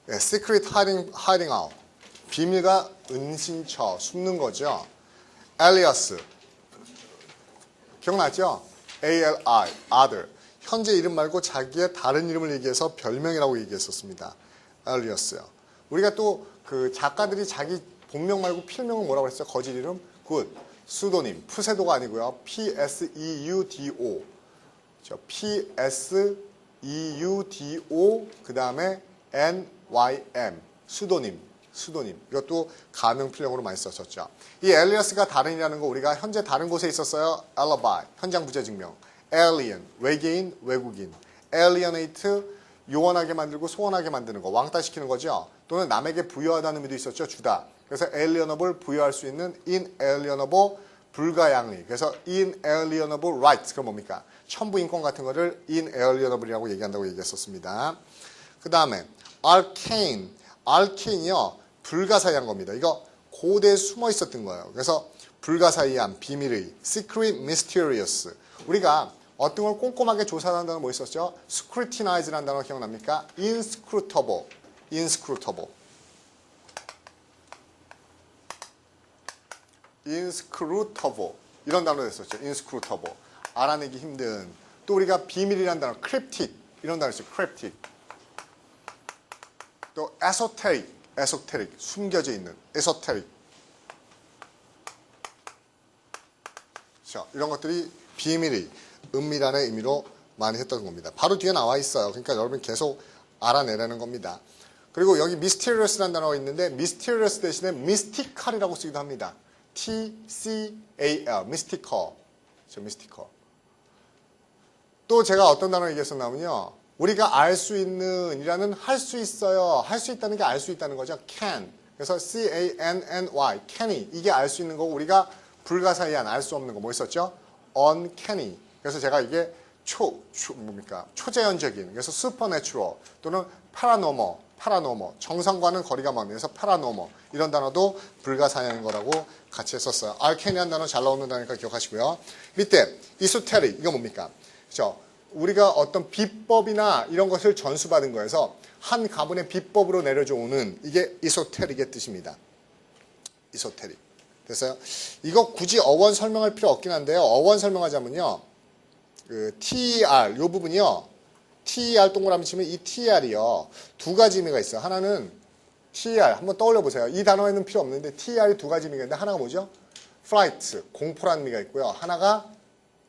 네, secret hiding out. 비밀과 은신처, 숨는 거죠. alias. 기억나죠? ALI, other. 현재 이름 말고 자기의 다른 이름을 얘기해서 별명이라고 얘기했었습니다. alias요. 우리가 또 그 작가들이 자기 본명 말고 필명은 뭐라고 했어요? 거짓 이름? good. 수도님. 푸세도가 아니고요. PSEUDO. PSEUDO 그 다음에 NYM. 수도님. 이것도 가명 필명으로 많이 썼었죠. 이 alias가 다른이라는 거 우리가 현재 다른 곳에 있었어요. alibi. 현장 부재 증명. alien. 외계인, 외국인. alienate. 요원하게 만들고 소원하게 만드는 거, 왕따시키는 거죠. 또는 남에게 부여하다는 의미도 있었죠. 주다. 그래서 alienable 부여할 수 있는 inalienable 불가양의. 그래서 inalienable rights. 그건 뭡니까? 천부인권 같은 거를 inalienable이라고 얘기한다고 얘기했었습니다. 그 다음에 arcane. arcane이요. 불가사의한 겁니다. 이거 고대에 숨어 있었던 거예요. 그래서 불가사의한, 비밀의, secret, mysterious. 우리가 어떤 걸 꼼꼼하게 조사하는 단어 뭐 있었죠? scrutinize라는 단어 기억납니까? inscrutable. 이런 단어도 있었죠. inscrutable. 알아내기 힘든. 또 우리가 비밀이라는 단어 cryptic. 이런 단어 있어요. cryptic. 또 esoteric. 숨겨져 있는. esoteric. 자, 이런 것들이 비밀의, 은밀한의 의미로 많이 했던 겁니다. 바로 뒤에 나와 있어요. 그러니까 여러분 계속 알아내라는 겁니다. 그리고 여기 mysterious라는 단어가 있는데 mysterious 대신에 mystical이라고 쓰기도 합니다. TCAL, mystical. 또 제가 어떤 단어 얘기했었냐면요. 우리가 알 수 있는 이라는 할 수 있어요. 할 수 있다는 게 알 수 있다는 거죠. can. 그래서 CANNY, canny. 이게 알 수 있는 거고 우리가 불가사의한, 알 수 없는 거 뭐 있었죠? uncanny. 그래서 제가 이게 초자연적인, 그래서 supernatural 또는 paranormal, 정상과는 거리가 먼, 그래서 paranormal 이런 단어도 불가사의한 거라고 같이 했었어요. arcane이라는 단어 잘 나오는 단어니까 기억하시고요. 밑에 esoteric, 이거 뭡니까? 그렇죠? 우리가 어떤 비법이나 이런 것을 전수받은 거에서 한 가문의 비법으로 내려져 오는 이게 esoteric의 뜻입니다. esoteric. 됐어요? 이거 굳이 어원 설명할 필요 없긴 한데요. 어원 설명하자면요. 그 TER 요 부분이요. TER 동그라미 치면 이 TER이요. 두 가지 의미가 있어요. 하나는 TER 한번 떠올려 보세요. 이 단어에는 필요 없는데 TER이 두 가지 의미가 있는데 하나가 뭐죠? Fright, 공포라는 의미가 있고요. 하나가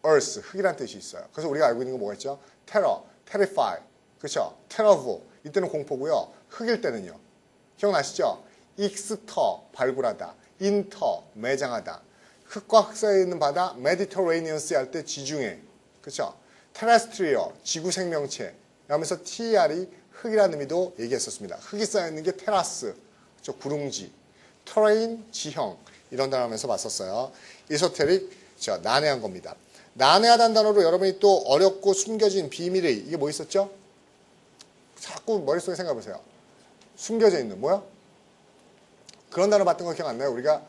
Earth, 흙이라는 뜻이 있어요. 그래서 우리가 알고 있는 거 뭐가 있죠? Terror, Terrify, 그렇죠? Terrible, 이때는 공포고요. 흙일 때는요. 기억나시죠? Exter, 발굴하다. 인터, 매장하다. 흙과 흙 사이에 있는 바다, 메디터레이니언 씨 할 때 지중해. 그렇죠? 테레스트리얼, 지구 생명체. 하면서 TER이 흙이라는 의미도 얘기했었습니다. 흙이 쌓여있는 게 테라스, 그렇죠? 구릉지. 터레인, 지형. 이런 단어 하면서 봤었어요. 이소테릭, 난해한 겁니다. 난해하다는 단어로 여러분이 또 어렵고 숨겨진 비밀의, 이게 뭐 있었죠? 자꾸 머릿속에 생각해보세요. 숨겨져 있는, 뭐야? 그런 단어 봤던 거 기억 안 나요? 우리가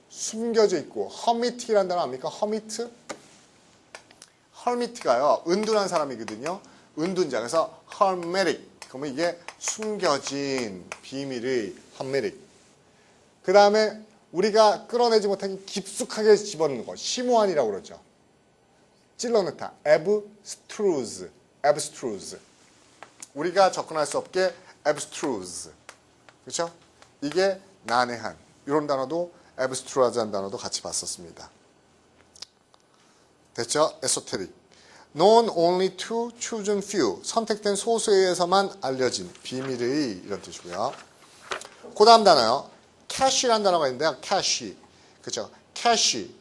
숨겨져 있고 허미트라는 단어 압니까? 허미트? 헐미트가요. 은둔한 사람이거든요. 은둔자. 그래서 hermetic. 그러면 이게 숨겨진 비밀의 hermetic. 그 다음에 우리가 끌어내지 못하게 깊숙하게 집어넣는 거. 심오한이라고 그러죠. 찔러넣다. abstruse. 우리가 접근할 수 없게 abstruse. 그렇죠? 이게 난해한 이런 단어도 abstruse라는 단어도 같이 봤었습니다. 됐죠? esoteric. known only to chosen few. 선택된 소수에 의해서만 알려진 비밀의 이런 뜻이고요. 그 다음 단어요. cache라는 단어가 있는데요. cache. 그렇죠? cache.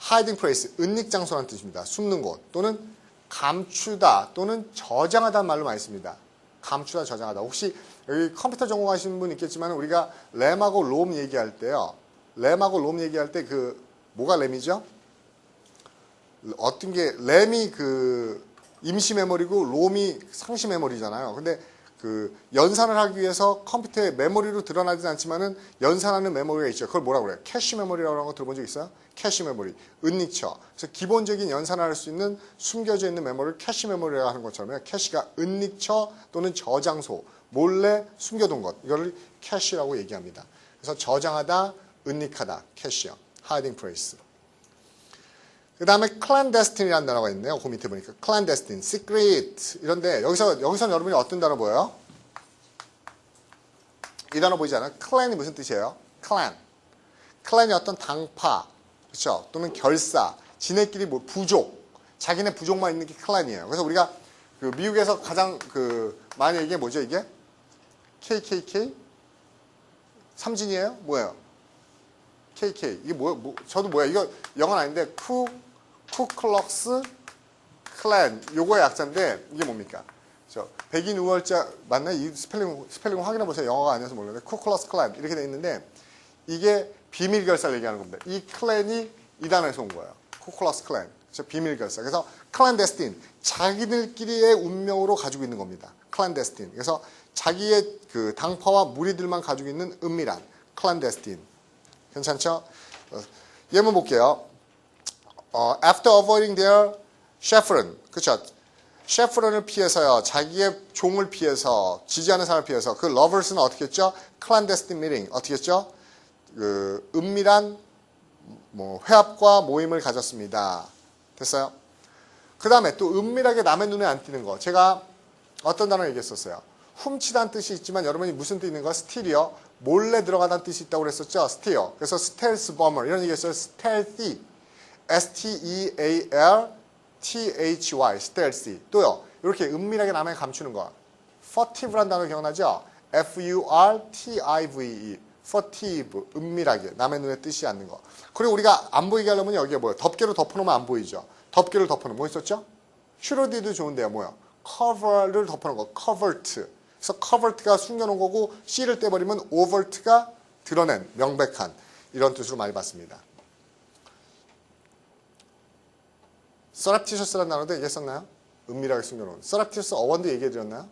hiding place. 은닉 장소라는 뜻입니다. 숨는 곳 또는 감추다 또는 저장하다는 말로 많이 씁니다. 감추다, 저장하다. 혹시 여기 컴퓨터 전공하시는 분 있겠지만 우리가 램하고 롬 얘기할 때요. 램하고 롬 얘기할 때 그 뭐가 램이죠? 어떤 게 램이 그 임시 메모리고 롬이 상시 메모리잖아요. 근데 그 연산을 하기 위해서 컴퓨터에 메모리로 드러나지 않지만은 연산하는 메모리가 있죠. 그걸 뭐라고 그래요? 캐시 메모리라고 하는 거 들어본 적 있어요? 캐시 메모리, 은닉처. 그래서 기본적인 연산을 할 수 있는 숨겨져 있는 메모리를 캐시 메모리라고 하는 것처럼 캐시가 은닉처 또는 저장소, 몰래 숨겨둔 것. 이걸 캐시라고 얘기합니다. 그래서 저장하다, 은닉하다, 캐시요. hiding place. 그 다음에 clandestine이라는 단어가 있네요. 그 밑에 보니까 clandestine, secret 이런데 여기서 여러분이 어떤 단어 보여요? 이 단어 보이지 않아요? clan이 무슨 뜻이에요? clan이 어떤 당파, 그렇죠? 또는 결사, 지네끼리 뭐 부족, 자기네 부족만 있는 게 clan이에요. 그래서 우리가 그 미국에서 가장 많이 이게 뭐죠? 이게 KKK 삼진이에요? 뭐예요? KK 이게 저도 뭐야? 이거 영어는 아닌데 쿠클럭스 클랜 요거의 약자인데 이게 뭡니까? 백인 우월자 맞나요? 이 스펠링 확인해 보세요. 영어가 아니어서 모르는데 쿠클럭스 클랜 이렇게 돼 있는데 이게 비밀 결사를 얘기하는 겁니다. 이 클랜이 이 단어에서 온 거예요. 쿠클럭스 클랜. 비밀 결사. 그래서 클랜데스틴 자기들끼리의 운명으로 가지고 있는 겁니다. 클랜데스틴. 그래서 자기의 그 당파와 무리들만 가지고 있는 은밀한 클랜데스틴. 괜찮죠? 예문 볼게요. After avoiding their chaperone, 그렇죠? 셰프런을 피해서요. 자기의 종을 피해서 지지하는 사람을 피해서 그 lovers는 어떻게 했죠? clandestine meeting 어떻게 했죠? 그 은밀한 회합과 모임을 가졌습니다. 됐어요? 그 다음에 또 은밀하게 남의 눈에 안 띄는 거. 제가 어떤 단어 얘기했었어요. 훔치다는 뜻이 있지만 여러분이 무슨 뜻 있는 거? 스틸이요. 몰래 들어가다는 뜻이 있다고 그랬었죠. 스틸. 그래서 스텔스 버머 이런 얘기 했어요. 스텔시. S-T-E-A-L-T-H-Y. 스텔시. 또요. 이렇게 은밀하게 남에게 감추는 거. furtive라는 단어 기억나죠? F-U-R-T-I-V-E. furtive. 은밀하게. 남의 눈에 띄지 않는 거. 그리고 우리가 안 보이게 하려면 여기에 뭐예요? 덮개로 덮어놓으면 안 보이죠. 덮개를 덮어놓으면 뭐 있었죠? 슈로디도 좋은데요. 뭐요? cover를 덮어놓은 거. covert. 그래서 covert가 숨겨놓은 거고 C를 떼버리면 overt가 드러낸, 명백한 이런 뜻으로 많이 봤습니다. surreptitious라는 단어도 얘기했었나요? 은밀하게 숨겨놓은. surreptitious 어원도 얘기해드렸나요?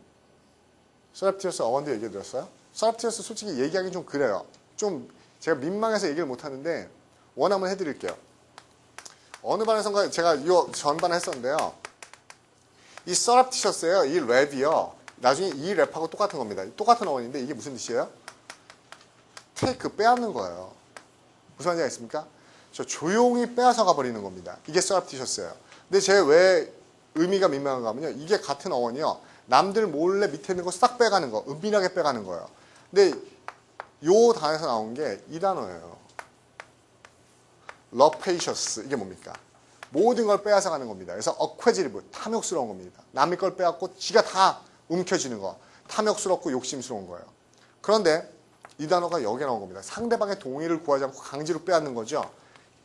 surreptitious 어원도 얘기해드렸어요? surreptitious 솔직히 얘기하기 좀 그래요. 좀 제가 민망해서 얘기를 못하는데 원하면 해드릴게요. 어느 반에선가 제가 이 전반에 했었는데요. 이 surreptitious예요. 이 랩이요. 나중에 이 랩하고 똑같은 겁니다. 똑같은 어원인데 이게 무슨 뜻이에요? take, 빼앗는 거예요. 무슨 말인지 아십니까? 저 조용히 빼앗아 가버리는 겁니다. 이게 surreptitious예요. 근데 제 왜 의미가 민망한가 하면요. 이게 같은 어원이요. 남들 몰래 밑에 있는 거 싹 빼가는 거. 은밀하게 빼가는 거예요. 근데 요 단어에서 나온 게 이 단어예요. rapacious. 이게 뭡니까? 모든 걸 빼앗아 가는 겁니다. 그래서 acquisitive, 탐욕스러운 겁니다. 남의 걸 빼앗고 지가 다 움켜쥐는 거. 탐욕스럽고 욕심스러운 거예요. 그런데 이 단어가 여기에 나온 겁니다. 상대방의 동의를 구하지 않고 강제로 빼앗는 거죠.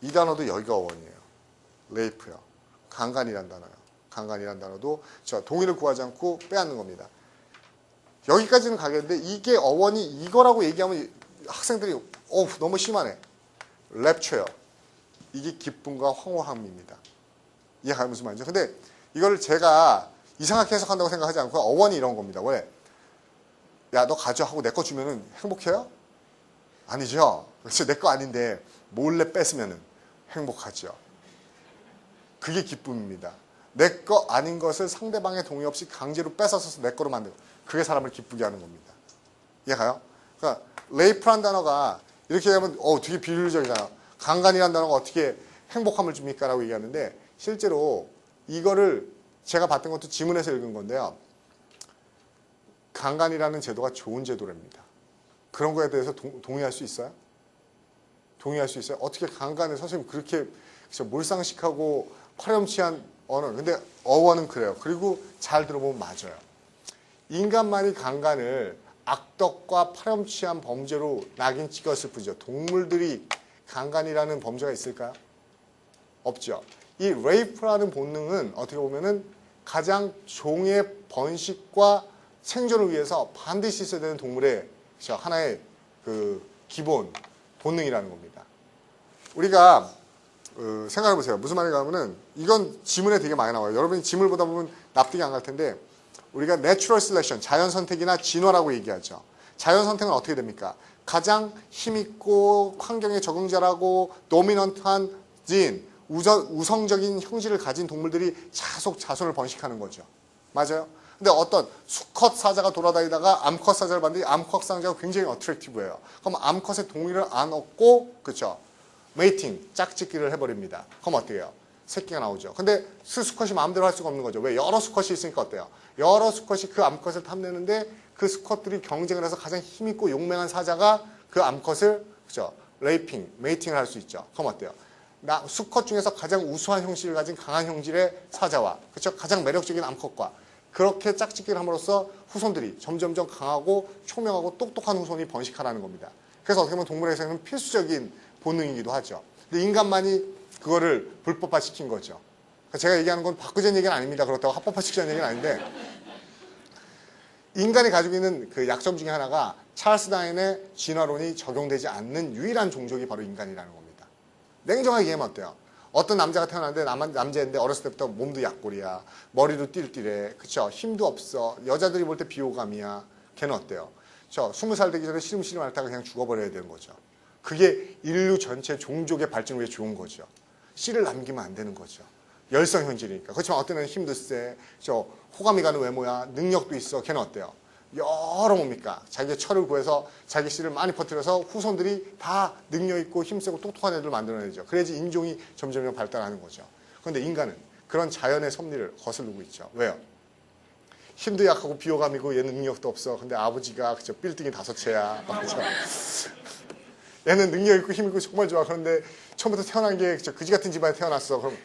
이 단어도 여기가 어원이에요. 레이프요. 강간이란 단어요. 강간이란 단어도 동의를 구하지 않고 빼앗는 겁니다. 여기까지는 가겠는데 이게 어원이 이거라고 얘기하면 학생들이 너무 심하네. 랩처요. 이게 기쁨과 황홀함입니다. 이해가 무슨 말이죠? 근데 이걸 제가 이상하게 해석한다고 생각하지 않고 어원이 이런 겁니다. 왜? 야, 너 가져 하고 내 거 주면은 행복해요? 아니죠. 그렇죠. 내 거 아닌데 몰래 뺏으면은 행복하죠. 그게 기쁨입니다. 내 거 아닌 것을 상대방의 동의 없이 강제로 뺏어서 내 거로 만들고 그게 사람을 기쁘게 하는 겁니다. 이해가요? 그러니까 레이프란 단어가 이렇게 하면 되게 비율적이잖아요. 강간이라는 단어가 어떻게 행복함을 줍니까? 라고 얘기하는데 실제로 이거를 제가 봤던 것도 지문에서 읽은 건데요. 강간이라는 제도가 좋은 제도랍니다. 그런 거에 대해서 동의할 수 있어요? 동의할 수 있어요? 어떻게 강간을 선생님 그렇게 몰상식하고 파렴치한 언어. 근데 어원은 그래요. 그리고 잘 들어보면 맞아요. 인간만이 강간을 악덕과 파렴치한 범죄로 낙인 찍었을 뿐이죠. 동물들이 강간이라는 범죄가 있을까요? 없죠. 이 레이프라는 본능은 어떻게 보면은 가장 종의 번식과 생존을 위해서 반드시 있어야 되는 동물의 하나의 그 기본 본능이라는 겁니다. 우리가 생각해 보세요. 무슨 말인가 하면은 이건 지문에 되게 많이 나와요. 여러분이 지문을 보다 보면 납득이 안 갈 텐데 우리가 내추럴 셀렉션, 자연 선택이나 진화라고 얘기하죠. 자연 선택은 어떻게 됩니까? 가장 힘있고 환경에 적응 잘하고 도미넌트한 진, 우성적인 형질을 가진 동물들이 자속 자손을 번식하는 거죠. 맞아요? 근데 어떤 수컷 사자가 돌아다니다가 암컷 사자를 봤는데 암컷 사자가 굉장히 어트랙티브해요. 그럼 암컷의 동의를 안 얻고 그렇죠? 메이팅, 짝짓기를 해버립니다. 그럼 어떻게 해요? 새끼가 나오죠. 근데 그 수컷이 마음대로 할 수가 없는 거죠. 왜? 여러 수컷이 있으니까 어때요? 여러 수컷이 그 암컷을 탐내는데 그 수컷들이 경쟁을 해서 가장 힘있고 용맹한 사자가 그 암컷을 그렇죠? 레이핑, 메이팅을 할 수 있죠. 그럼 어때요? 수컷 중에서 가장 우수한 형질을 가진 강한 형질의 사자와 그렇죠? 가장 매력적인 암컷과 그렇게 짝짓기를 함으로써 후손들이 점점점 강하고 총명하고 똑똑한 후손이 번식하라는 겁니다. 그래서 어떻게 보면 동물에서는 필수적인 본능이기도 하죠. 근데 인간만이 그거를 불법화시킨 거죠. 제가 얘기하는 건 바꾸자는 얘기는 아닙니다. 그렇다고 합법화시키자는 얘기는 아닌데 인간이 가지고 있는 그 약점 중에 하나가 찰스 다윈의 진화론이 적용되지 않는 유일한 종족이 바로 인간이라는 겁니다. 냉정하게 얘기하면 어때요? 어떤 남자가 태어났는데 남자인데 어렸을 때부터 몸도 약골이야. 머리도 띨띨해. 그쵸? 힘도 없어. 여자들이 볼 때 비호감이야. 걔는 어때요? 20살 되기 전에 시름시름 앓다가 그냥 죽어버려야 되는 거죠. 그게 인류 전체 종족의 발전을 위해 좋은 거죠. 씨를 남기면 안 되는 거죠. 열성 현질이니까. 그렇지만 어떤 애는 힘도 세. 호감이 가는 외모야. 능력도 있어. 걔는 어때요? 여러 뭡니까? 자기의 철을 구해서 자기 씨를 많이 퍼뜨려서 후손들이 다 능력 있고 힘세고 똑똑한 애들을 만들어내죠. 그래야지 인종이 점점 발달하는 거죠. 그런데 인간은 그런 자연의 섭리를 거스르고 있죠. 왜요? 힘도 약하고 비호감이고 얘는 능력도 없어. 근데 아버지가 그죠? 빌딩이 5채야. 그죠? 얘는 능력 있고 힘 있고 정말 좋아. 그런데 처음부터 태어난 게 그지 같은 집안에 태어났어. 그럼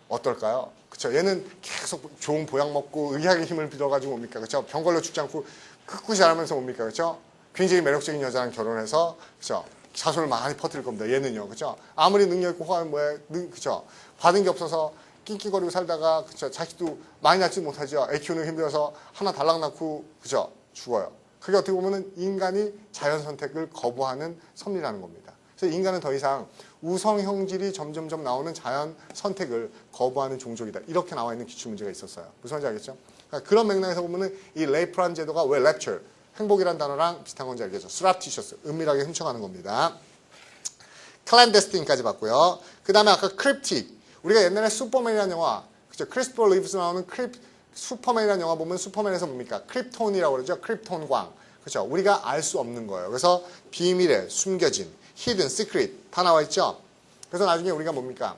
어떨까요? 그쵸? 얘는 계속 좋은 보약 먹고 의학의 힘을 빌어가지고 뭡니까? 그쵸? 병 걸려 죽지 않고 꿋꿋이 자라면서 뭡니까? 그쵸? 굉장히 매력적인 여자랑 결혼해서 그쵸? 자손을 많이 퍼뜨릴 겁니다. 얘는요. 그쵸? 아무리 능력 있고 호감이 뭐야? 그쵸? 받은 게 없어서 낑낑거리고 살다가 그쵸? 자식도 많이 낳지 못하죠. 애 키우는 힘들어서 하나 달랑 낳고 그쵸? 죽어요. 그게 어떻게 보면은 인간이 자연 선택을 거부하는 섭리라는 겁니다. 그래서 인간은 더 이상 우성 형질이 점점점 나오는 자연 선택을 거부하는 종족이다. 이렇게 나와 있는 기출문제가 있었어요. 무슨 말인지 알겠죠? 그러니까 그런 맥락에서 보면은 이 레이프라는 제도가 왜 랩처, 행복이라는 단어랑 비슷한 건지 알겠죠? surreptitious, 은밀하게 훔쳐가는 겁니다. clandestine까지 봤고요. 그 다음에 아까 cryptic, 우리가 옛날에 슈퍼맨이라는 영화, 그죠? 크리스토퍼 리브스 나오는 슈퍼맨이라는 영화 보면 슈퍼맨에서 뭡니까? 크립톤이라고 그러죠? 크립톤광. 그렇죠? 우리가 알 수 없는 거예요. 그래서 비밀에 숨겨진, hidden, secret 다 나와 있죠? 그래서 나중에 우리가 뭡니까?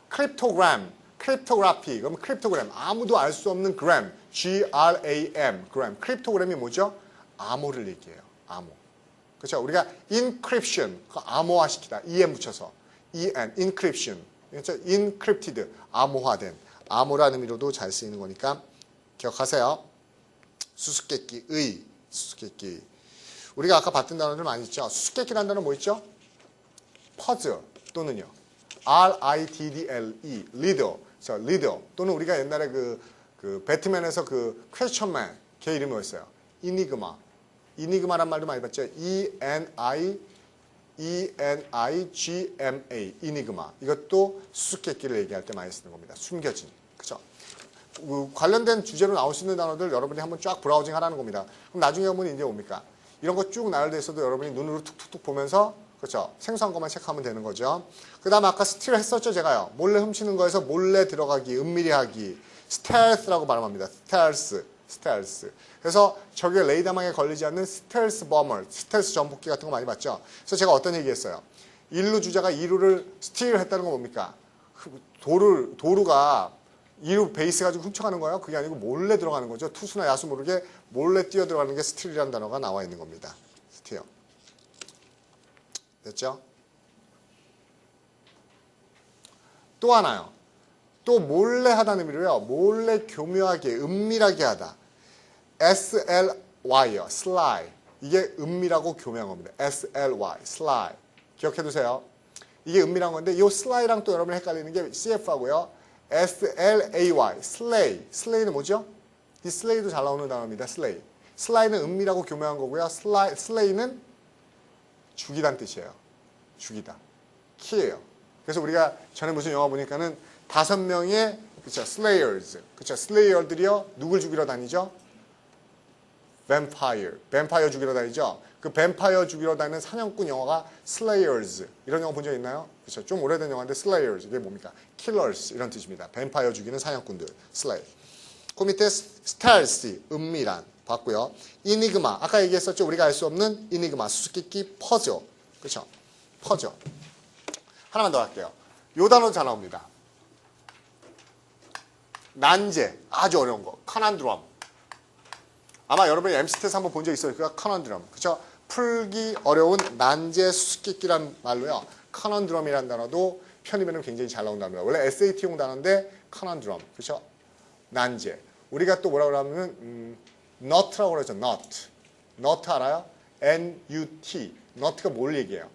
크립토그램, 크립토그래피, 그럼 크립토그램, 아무도 알 수 없는 그램, G-R-A-M, 그램. 크립토그램이 뭐죠? 암호를 얘기해요. 암호. 그렇죠? 우리가 encryption, 암호화시키다, en 붙여서, en, encryption, 그렇죠? encrypted, 암호화된, 암호라는 의미로도 잘 쓰이는 거니까 기억하세요. 수수께끼, 수수께끼. 우리가 아까 봤던 단어들 많이 있죠. 수수께끼라는 단어 뭐 있죠? 퍼즐 또는요. R-I-D-D-L-E, 리더. 리더. 또는 우리가 옛날에 그 배트맨에서 그 퀘스천맨, 걔 이름이 뭐였어요? 이니그마. 이니그마란 말도 많이 봤죠. E-N-I-G-M-A. 이니그마. 이것도 수수께끼를 얘기할 때 많이 쓰는 겁니다. 숨겨진. 그죠? 관련된 주제로 나올 수 있는 단어들 여러분이 한번 쫙 브라우징 하라는 겁니다. 그럼 나중에 보면 이제 뭡니까? 이런 거 쭉 나열돼 있어도 여러분이 눈으로 툭툭툭 보면서 그렇죠? 생소한 것만 체크하면 되는 거죠. 그 다음에 아까 스틸 했었죠, 제가요. 몰래 훔치는 거에서 몰래 들어가기, 은밀히 하기. 스텔스라고 발음합니다. 스텔스. 그래서 적의 레이더망에 걸리지 않는 스텔스 버머, 스텔스 전복기 같은 거 많이 봤죠. 그래서 제가 어떤 얘기 했어요? 인류 주자가 2루를 스틸 했다는 건 뭡니까? 도루가 2루 베이스 가지고 훔쳐가는 거예요. 그게 아니고 몰래 들어가는 거죠. 투수나 야수 모르게 몰래 뛰어 들어가는 게 스틸이라는 단어가 나와 있는 겁니다. 스틸. 됐죠? 또 하나요. 또 몰래 하다는 의미로요. 몰래 교묘하게, 은밀하게 하다. SLY요. sly. 이게 은밀하고 교묘한 겁니다. SLY. sly. 기억해두세요. 이게 은밀한 건데 이 sly랑 또 여러분이 헷갈리는 게 CF하고요. SLAY. slay. slay는 뭐죠? 이 slay도 잘 나오는 단어입니다. slay. sly는 은밀하고 교묘한 거고요. slay는 죽이다는 뜻이에요. 죽이다. 키예요. 그래서 우리가 전에 무슨 영화 보니까는 5명의 그쵸, slayers. 그쵸, slayer들이요. 누굴 죽이러 다니죠? 뱀파이어 죽이러 다니죠. 그 뱀파이어 죽이러 다니는 사냥꾼 영화가 Slayers. 이런 영화 본 적 있나요? 그렇죠. 좀 오래된 영화인데 Slayers. 이게 뭡니까? Killers 이런 뜻입니다. 뱀파이어 죽이는 사냥꾼들. Slay. 그 밑에 stealthy, 은밀한 봤고요. enigma, 아까 얘기했었죠. 우리가 알 수 없는 enigma, 수수께끼, 퍼즐. 그렇죠? 퍼즐. 하나만 더 할게요. 요 단어 잘 나옵니다. 난제, 아주 어려운 거. 커난드럼. 아마 여러분이 MCT에서 한번 본 적 있어요. 그가 커난드럼. 그렇죠? 풀기 어려운 난제 수수께끼란 말로요. 커난드럼이라는 단어도 편입에는 굉장히 잘 나온답니다. 원래 SAT용 단어인데 커난드럼. 그렇죠? 난제. 우리가 또 뭐라고 하면 nut라고 그러죠. nut. nut 알아요? N-U-T. nut가 뭘 얘기해요?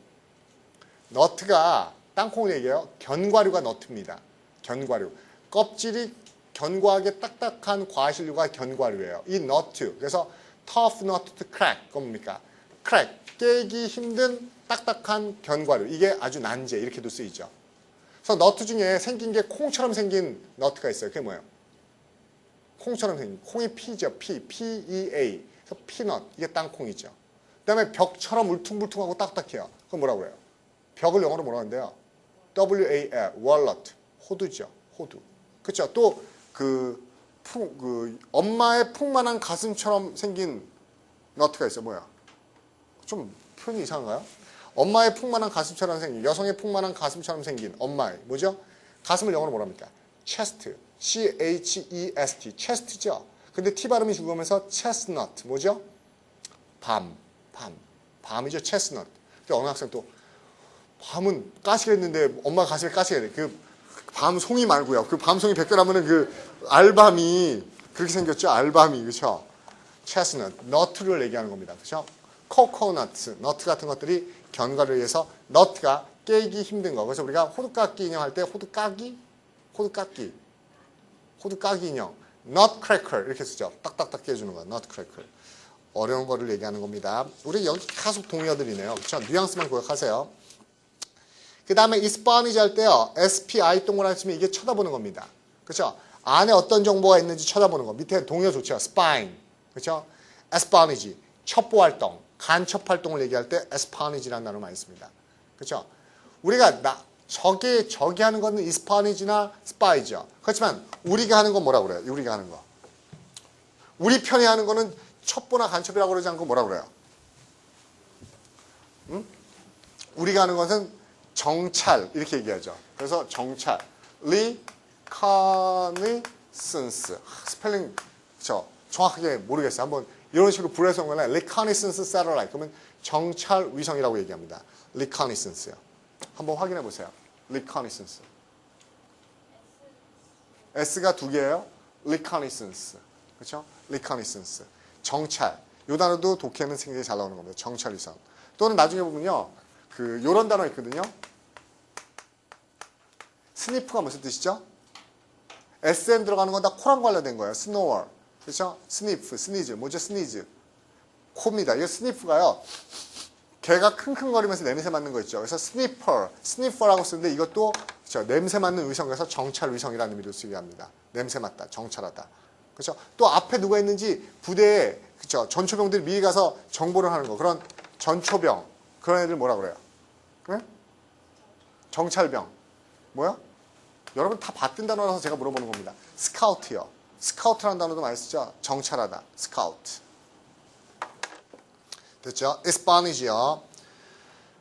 nut가 땅콩을 얘기해요. 견과류가 nut입니다. 견과류. 껍질이 견고하게 딱딱한 과실류가 견과류예요. 이 nut. 그래서 tough nut to crack. 그건 뭡니까? crack. 깨기 힘든 딱딱한 견과류. 이게 아주 난제. 이렇게도 쓰이죠. 그래서 너트 중에 생긴 게 콩처럼 생긴 너트가 있어요. 그게 뭐예요? 콩처럼 생긴. 콩이 피죠. P-E-A. 그래서 피넛. 이게 땅콩이죠. 그 다음에 벽처럼 울퉁불퉁하고 딱딱해요. 그건 뭐라고 그래요? 벽을 영어로 뭐라고 하는데요? W-A-L. walnut. 호두죠. 호두. 그렇죠? 또 엄마의 풍만한 가슴처럼 생긴 너트가 있어요. 뭐야? 좀 표현이 이상한가요? 엄마의 풍만한 가슴처럼 생긴, 여성의 풍만한 가슴처럼 생긴 엄마의 뭐죠? 가슴을 영어로 뭐라 합니까? chest, C-H-E-S-T, chest죠. 근데 T 발음이 죽으면서 chestnut, 뭐죠? 밤이죠, chestnut. 근데 어느 학생 또 밤은 까시겠는데 엄마 가슴에 까시겠네. 그 밤송이 말고요. 그 밤송이 백별하면은 그 알밤이 그렇게 생겼죠, 알밤이. 그렇죠? chestnut, nut를 얘기하는 겁니다. 그렇죠? 코코넛, 너트 같은 것들이 견과류에 의해서 너트가 깨기 힘든 거. 그래서 우리가 호두깎이 인형 할 때 호두깎이 인형, nutcracker 이렇게 쓰죠. 딱딱딱 깨주는 거, nutcracker. 어려운 거를 얘기하는 겁니다. 우리 여기 계속 동의어들이네요. 그렇죠? 뉘앙스만 고역하세요. 그 다음에 이스파니지 할 때요. SPI 동그라미 치면 이게 쳐다보는 겁니다. 그렇죠? 안에 어떤 정보가 있는지 쳐다보는 거. 밑에 동의어 좋죠. spine. 그렇죠? 에스파니지, 첩보 활동. 간첩 활동을 얘기할 때 에스파니지라는 단어를 많이 씁니다. 그렇죠? 우리가 저기 하는 거는 이스파니지나 스파이죠. 그렇지만 우리가 하는 건 뭐라고 그래요? 우리가 하는 거. 우리 편이 하는 거는 첩보나 간첩이라고 그러지 않고 뭐라고 그래요? 응? 우리가 하는 것은 정찰 이렇게 얘기하죠. 그래서 정찰, 리커니센스. 스펠링 저 정확하게 모르겠어요. 한번 이런 식으로 불러서 거나 reconnaissance satellite 그러면 정찰 위성이라고 얘기합니다. reconnaissance요. 한번 확인해 보세요. reconnaissance. S가 두 개예요. reconnaissance. 그렇죠? reconnaissance. 정찰. 이 단어도 독해는 굉장히 잘 나오는 겁니다. 정찰 위성. 또는 나중에 보면요. 요런 단어 있거든요. 스니프가 무슨 뜻이죠? SN 들어가는 건 다 코랑 관련된 거예요. 스노어. 그렇죠? 스니프, 스니즈. 뭐죠? 스니즈. 코입니다. 이거 스니프가요. 개가 킁킁거리면서 냄새 맡는 거 있죠. 그래서 스니퍼라고 쓰는데 이것도 그렇죠? 냄새 맡는 위성에서 정찰 위성이라는 의미로 쓰게 합니다. 냄새 맡다, 정찰하다. 그렇죠? 또 앞에 누가 있는지 부대에 그렇죠? 전초병들이 미리 가서 정보를 하는 거. 그런 전초병. 그런 애들 뭐라 그래요? 네? 정찰병. 뭐야? 여러분 다 봤던 단어라서 제가 물어보는 겁니다. 스카우트요. 스카우트라는 단어도 많이 쓰죠. 정찰하다. 스카우트. 됐죠? 에스파니지요.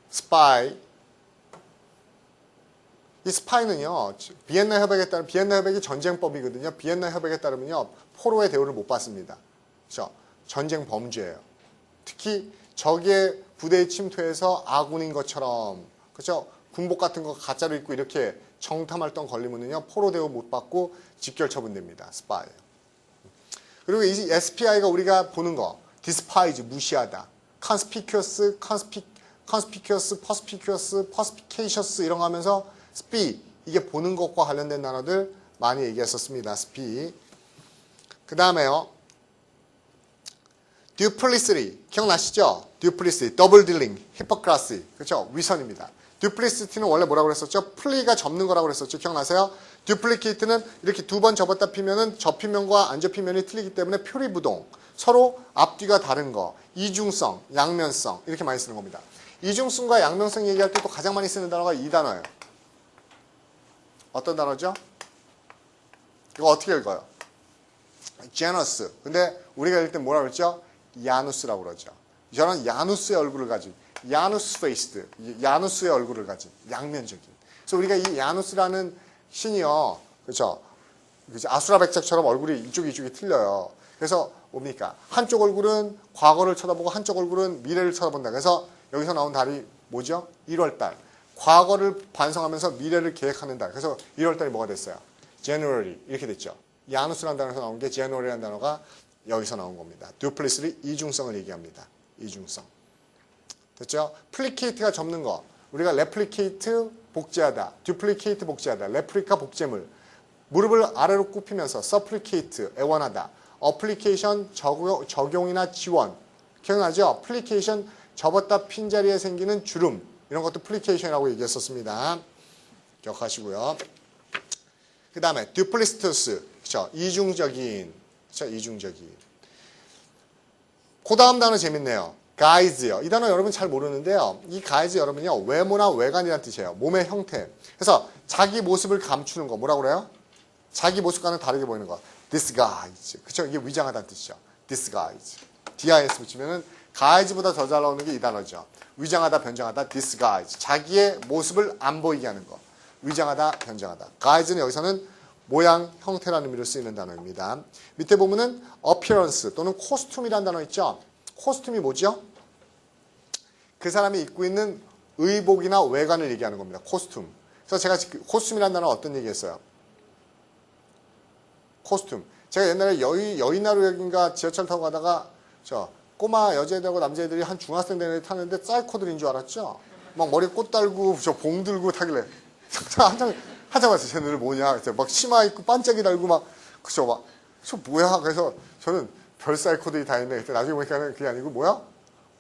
스파이. 이 스파이는요. 비엔나 협약에 따르면 비엔나 협약이 전쟁법이거든요. 비엔나 협약에 따르면요. 포로의 대우를 못 받습니다. 그렇죠? 전쟁 범죄예요. 특히 적의 부대에 침투해서 아군인 것처럼 그렇죠? 군복 같은 거 가짜로 입고 이렇게 정탐활동 걸리면요. 포로 대우 못 받고 직결 처분됩니다. 스파이. 그리고 이 SPI가 우리가 보는 거. despise, 무시하다. conspicuous, perspicacious 이런 거 하면서 spi, 이게 보는 것과 관련된 단어들 많이 얘기했었습니다. spi. 그 다음에요. duplicity, 기억나시죠? duplicity, double dealing, hypocrisy, 그렇죠? 위선입니다. duplicity는 원래 뭐라고 그랬었죠? 플리가 접는 거라고 그랬었죠? 기억나세요? duplicate는 이렇게 두 번 접었다 피면은 접히면과 안 접히면이 틀리기 때문에 표리부동, 서로 앞뒤가 다른 거, 이중성, 양면성 이렇게 많이 쓰는 겁니다. 이중성과 양면성 얘기할 때 또 가장 많이 쓰는 단어가 이 단어예요. 어떤 단어죠? 이거 어떻게 읽어요? 제너스. 근데 우리가 읽을 때 뭐라 그랬죠? 야누스라고 그러죠. 저는 야누스의 얼굴을 가진, 야누스 페이스드, 야누스의 얼굴을 가진 양면적인. 그래서 우리가 이 야누스라는 신이요, 그렇죠? 아수라 백작처럼 얼굴이 이쪽이 틀려요. 그래서 뭡니까? 한쪽 얼굴은 과거를 쳐다보고 한쪽 얼굴은 미래를 쳐다본다. 그래서 여기서 나온 달이 뭐죠? 1월달. 과거를 반성하면서 미래를 계획하는 달. 그래서 1월달이 뭐가 됐어요? January 이렇게 됐죠. 야누스라는 단어에서 나온 게 January라는 단어가 여기서 나온 겁니다. duplicate의 이중성을 얘기합니다. 이중성. 됐죠? placate가 접는 거. 우리가 replicate 복제하다, duplicate 복제하다, replica 복제물. 무릎을 아래로 굽히면서 supplicate 애원하다. application 적용이나 지원. 기억나죠? application 접었다 핀 자리에 생기는 주름. 이런 것도 application이라고 얘기했었습니다. 기억하시고요. 그 다음에 duplicitous. 그렇죠? 이중적인. 그렇죠? 이중적인. 그 다음 단어 재밌네요. guise요. 이 단어 여러분 잘 모르는데요. 이 guise 여러분요. 외모나 외관이라는 뜻이에요. 몸의 형태. 그래서 자기 모습을 감추는 거. 뭐라고 그래요? 자기 모습과는 다르게 보이는 거. disguise. 그쵸? 이게 위장하다는 뜻이죠. disguise. dis 붙이면은 guise보다 더 잘 나오는 게 이 단어죠. 위장하다, 변장하다, disguise. 자기의 모습을 안 보이게 하는 거. 위장하다, 변장하다. guise는 여기서는 모양, 형태라는 의미로 쓰이는 단어입니다. 밑에 보면은 appearance 또는 코스튬이라는 단어 있죠? 코스튬이 뭐죠? 그 사람이 입고 있는 의복이나 외관을 얘기하는 겁니다. 코스튬. 그래서 제가 코스튬이라는 단어는 어떤 얘기했어요? 코스튬. 제가 옛날에 여의나루역인가 지하철 타고 가다가 저 꼬마 여자애들하고 남자애들이 한 중학생 되는 애 타는데 사이코들인 줄 알았죠? 막 머리에 꽃 달고 저 봉 들고 타길래 한참 봤어요. 쟤네들 뭐냐? 막 치마 입고 반짝이 달고 막 그죠? 막 저 뭐야? 그래서 저는 별 사이코들이 다 있네. 그때 나중에 보니까는 그게 아니고 뭐야?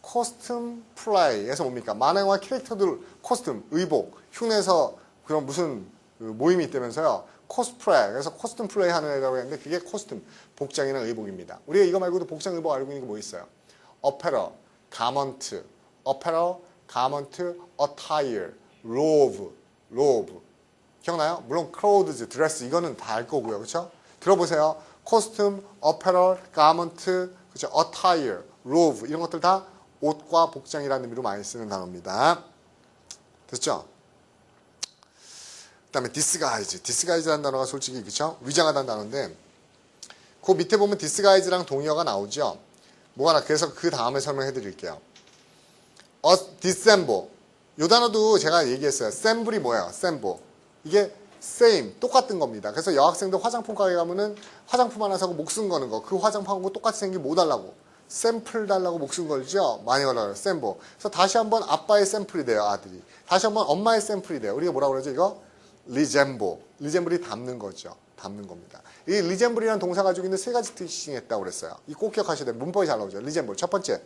코스튬 플레이에서 뭡니까? 만화영화 캐릭터들 코스튬, 의복, 흉내에서 그런 무슨 모임이 있다면서요. 코스프레, 그래서 코스튬 플레이 하는 애라고 했는데 그게 코스튬, 복장이나 의복입니다. 우리가 이거 말고도 복장, 의복 알고 있는 게 뭐 있어요? 어페럴, 가먼트, 어페럴, 가먼트, 어타이어, 로브. 기억나요? 물론 클로드즈, 드레스 이거는 다 알 거고요. 그렇죠? 들어보세요. 코스튬, 어페럴, 가먼트, 그렇죠? 어타이어, 로브 이런 것들 다 옷과 복장이라는 의미로 많이 쓰는 단어입니다. 됐죠? 그 다음에 disguise. disguise라는 단어가 솔직히 그쵸? 위장하다는 단어인데 그 밑에 보면 disguise랑 동의어가 나오죠. 뭐가 나 그래서 그 다음에 설명해 드릴게요. dissemble. 이 단어도 제가 얘기했어요. assemble이 뭐예요? assemble. 이게 same, 똑같은 겁니다. 그래서 여학생들 화장품 가게 가면은 화장품 하나 사고 목숨 거는 거. 그 화장품하고 똑같이 생긴 뭐 달라고? 샘플 달라고 목숨 걸죠? 많이 걸어요. 샘플. 그래서 다시 한번 아빠의 샘플이 돼요. 아들이. 다시 한번 엄마의 샘플이 돼요. 우리가 뭐라고 그러죠? 이거? 리젠보. 리젠블이 닮는 거죠. 닮는 겁니다. 이 리젠블이라는 동사 가지고 있는 세 가지 특징이 있다고 그랬어요. 이 꼭 기억하셔야 돼요. 문법이 잘 나오죠. 리젠블. 첫 번째.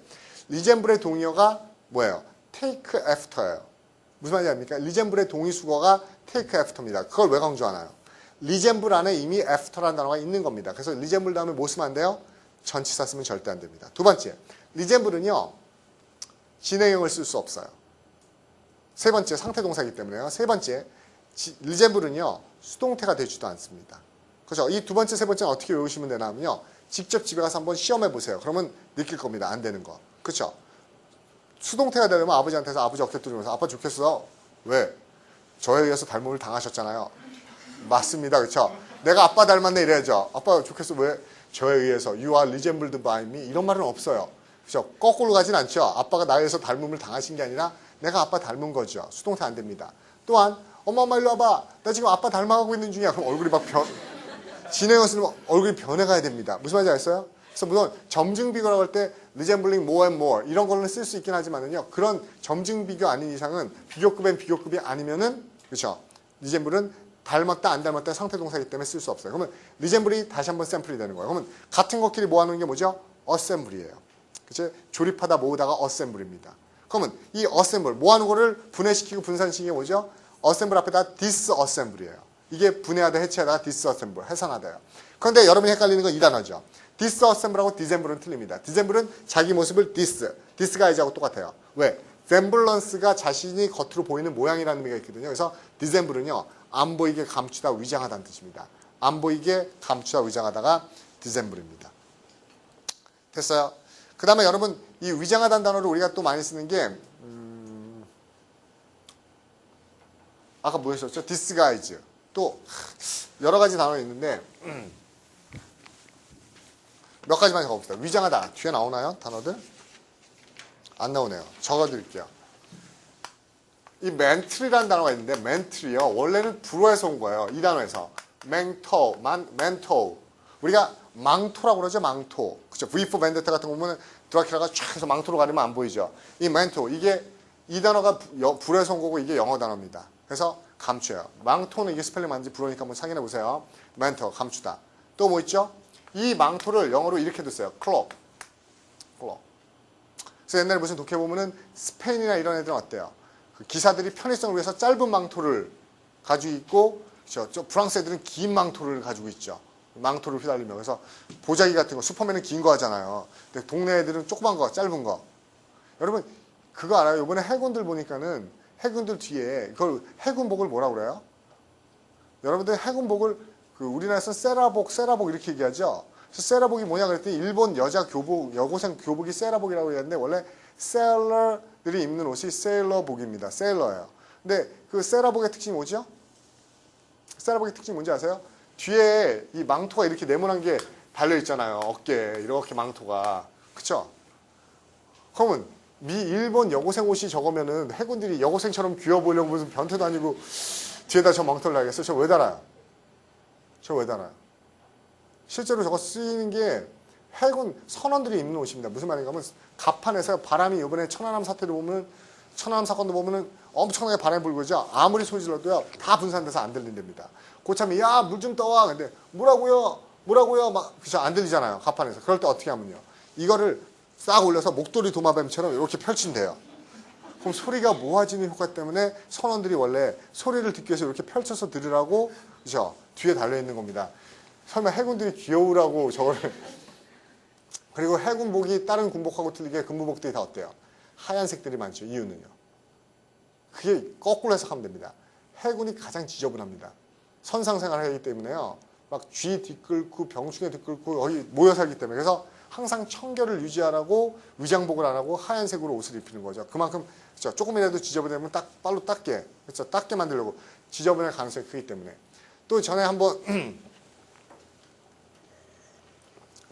리젠블의 동의어가 뭐예요? take after예요. 무슨 말인지 압니까? 리젠블의 동의수거가 take after입니다. 그걸 왜 강조하나요? 리젠블 안에 이미 after라는 단어가 있는 겁니다. 그래서 리젠블 다음에 뭐 쓰면 안 돼요? 전치사 쓰면 절대 안 됩니다. 두 번째. 리젠블은요. 진행형을 쓸 수 없어요. 세 번째. 상태동사이기 때문에요. 세 번째. 리젠블은요. 수동태가 되지도 않습니다. 그렇죠? 이 두 번째, 세 번째는 어떻게 외우시면 되나 하면요. 직접 집에 가서 한번 시험해 보세요. 그러면 느낄 겁니다. 안 되는 거. 그렇죠? 수동태가 되려면 아버지한테서 아버지 어깨 두드리면서 아빠 좋겠어. 왜? 저에 의해서 닮음을 당하셨잖아요. 맞습니다. 그렇죠? 내가 아빠 닮았네 이래야죠. 아빠 좋겠어. 왜? 저에 의해서 you are resembled by me 이런 말은 없어요. 그렇죠? 거꾸로 가진 않죠. 아빠가 나에 의해서 닮음을 당하신 게 아니라 내가 아빠 닮은 거죠. 수동태 안 됩니다. 또한 엄마 일로 와봐. 나 지금 아빠 닮아가고 있는 중이야. 그럼 얼굴이 막 진행을 쓰면 얼굴이 변해가야 됩니다. 무슨 말인지 알겠어요? 그래서 물론 점증 비교라고 할 때 resembling more and more 이런 거는 쓸 수 있긴 하지만은요. 그런 점증 비교 아닌 이상은 비교급엔 비교급이 아니면은 그렇죠? resemble은 닮았다 안 닮았다 상태 동사이기 때문에 쓸 수 없어요. 그러면 resemble이 다시 한번 샘플이 되는 거예요. 그러면 같은 것끼리 모아놓은 게 뭐죠? assembly예요. 그치? 조립하다 모으다가 assembly입니다. 그러면 이 assemble 모아놓은 거를 분해시키고 분산시키는 게 뭐죠? assemble 앞에다 disassembly예요. 이게 분해하다 해체하다가 disassemble 해산하다요. 그런데 여러분이 헷갈리는 건 이 단어죠. disassemble하고 disemble는 틀립니다. disemble는 자기 모습을 disguise하고 똑같아요. 왜? semblance가 자신이 겉으로 보이는 모양이라는 의미가 있거든요. 그래서 disemble는요. 안 보이게 감추다 위장하다는 뜻입니다. 안 보이게 감추다 위장하다가 December입니다. 됐어요? 그 다음에 여러분 이 위장하다는 단어를 우리가 또 많이 쓰는 게 아까 뭐였었죠? disguise. 또 여러 가지 단어가 있는데 몇 가지만 적어봅시다. 위장하다. 뒤에 나오나요? 단어들? 안 나오네요. 적어드릴게요. 이 멘틀이라는 단어가 있는데 멘틀이요. 원래는 불어에서 온 거예요. 이 단어에서. 멘토. 우리가 망토라고 그러죠. 망토. 그죠? V for Vendetta 같은 거 보면 드라큘라가 쫙 해서 망토로 가리면 안 보이죠. 이 멘토. 이 단어가 불어에서 온 거고 이게 영어 단어입니다. 그래서 감추예요. 망토는 이게 스펠링 맞는지 불어니까 한번 확인해 보세요. 멘토. 감추다. 또 뭐 있죠? 이 망토를 영어로 이렇게 뒀어요. 클록. 그래서 옛날에 무슨 독해 보면은 스페인이나 이런 애들은 어때요? 그 기사들이 편의성을 위해서 짧은 망토를 가지고 있고, 저 프랑스 애들은 긴 망토를 가지고 있죠. 망토를 휘날리며. 그래서 보자기 같은 거, 슈퍼맨은 긴 거 하잖아요. 근데 동네 애들은 조그만 거, 짧은 거. 여러분, 그거 알아요? 이번에 해군들 보니까는 해군들 뒤에, 그걸 해군복을 뭐라고 그래요? 여러분들 해군복을 우리나라에서는 세라복 이렇게 얘기하죠? 그래서 세라복이 뭐냐 그랬더니 일본 여고생 교복이 세라복이라고 얘기하는데 원래 세일러들이 입는 옷이 세일러복입니다. 세일러예요. 근데 그 세라복의 특징이 뭐죠? 세라복의 특징이 뭔지 아세요? 뒤에 이 망토가 이렇게 네모난 게 달려있잖아요. 어깨에 이렇게 망토가. 그쵸? 그러면 일본 여고생 옷이 저거면은 해군들이 여고생처럼 귀여워 보이려고 무슨 변태도 아니고 뒤에다 저 망토를 달겠어요? 저 왜 달아요? 실제로 저거 쓰이는 게 해군 선원들이 입는 옷입니다. 무슨 말인가 하면 갑판에서 바람이 이번에 천안함 사건도 보면은 엄청나게 바람이 불고 그죠? 아무리 소리 질러도요 다 분산돼서 안 들린답니다. 고참이 야 물 좀 떠와. 근데 뭐라고요? 막 그죠? 안 들리잖아요. 갑판에서. 그럴 때 어떻게 하면요. 이거를 싹 올려서 목도리 도마뱀처럼 이렇게 펼친대요. 그럼 소리가 모아지는 효과 때문에 선원들이 원래 소리를 듣기 위해서 이렇게 펼쳐서 들으라고 그죠? 뒤에 달려있는 겁니다. 설마 해군들이 귀여우라고 저거를. 그리고 해군복이 다른 군복하고 틀리게 근무복들이 다 어때요? 하얀색들이 많죠. 이유는요. 그게 거꾸로 해석하면 됩니다. 해군이 가장 지저분합니다. 선상생활을 하기 때문에요. 막 쥐 뒤끌고 병충해 뒤끌고 거기 모여 살기 때문에. 그래서 항상 청결을 유지하라고 위장복을 안 하고 하얀색으로 옷을 입히는 거죠. 그만큼 그렇죠? 조금이라도 지저분하면 빨로 닦게. 그렇죠? 닦게 만들려고 지저분할 가능성이 크기 때문에. 또 전에 한번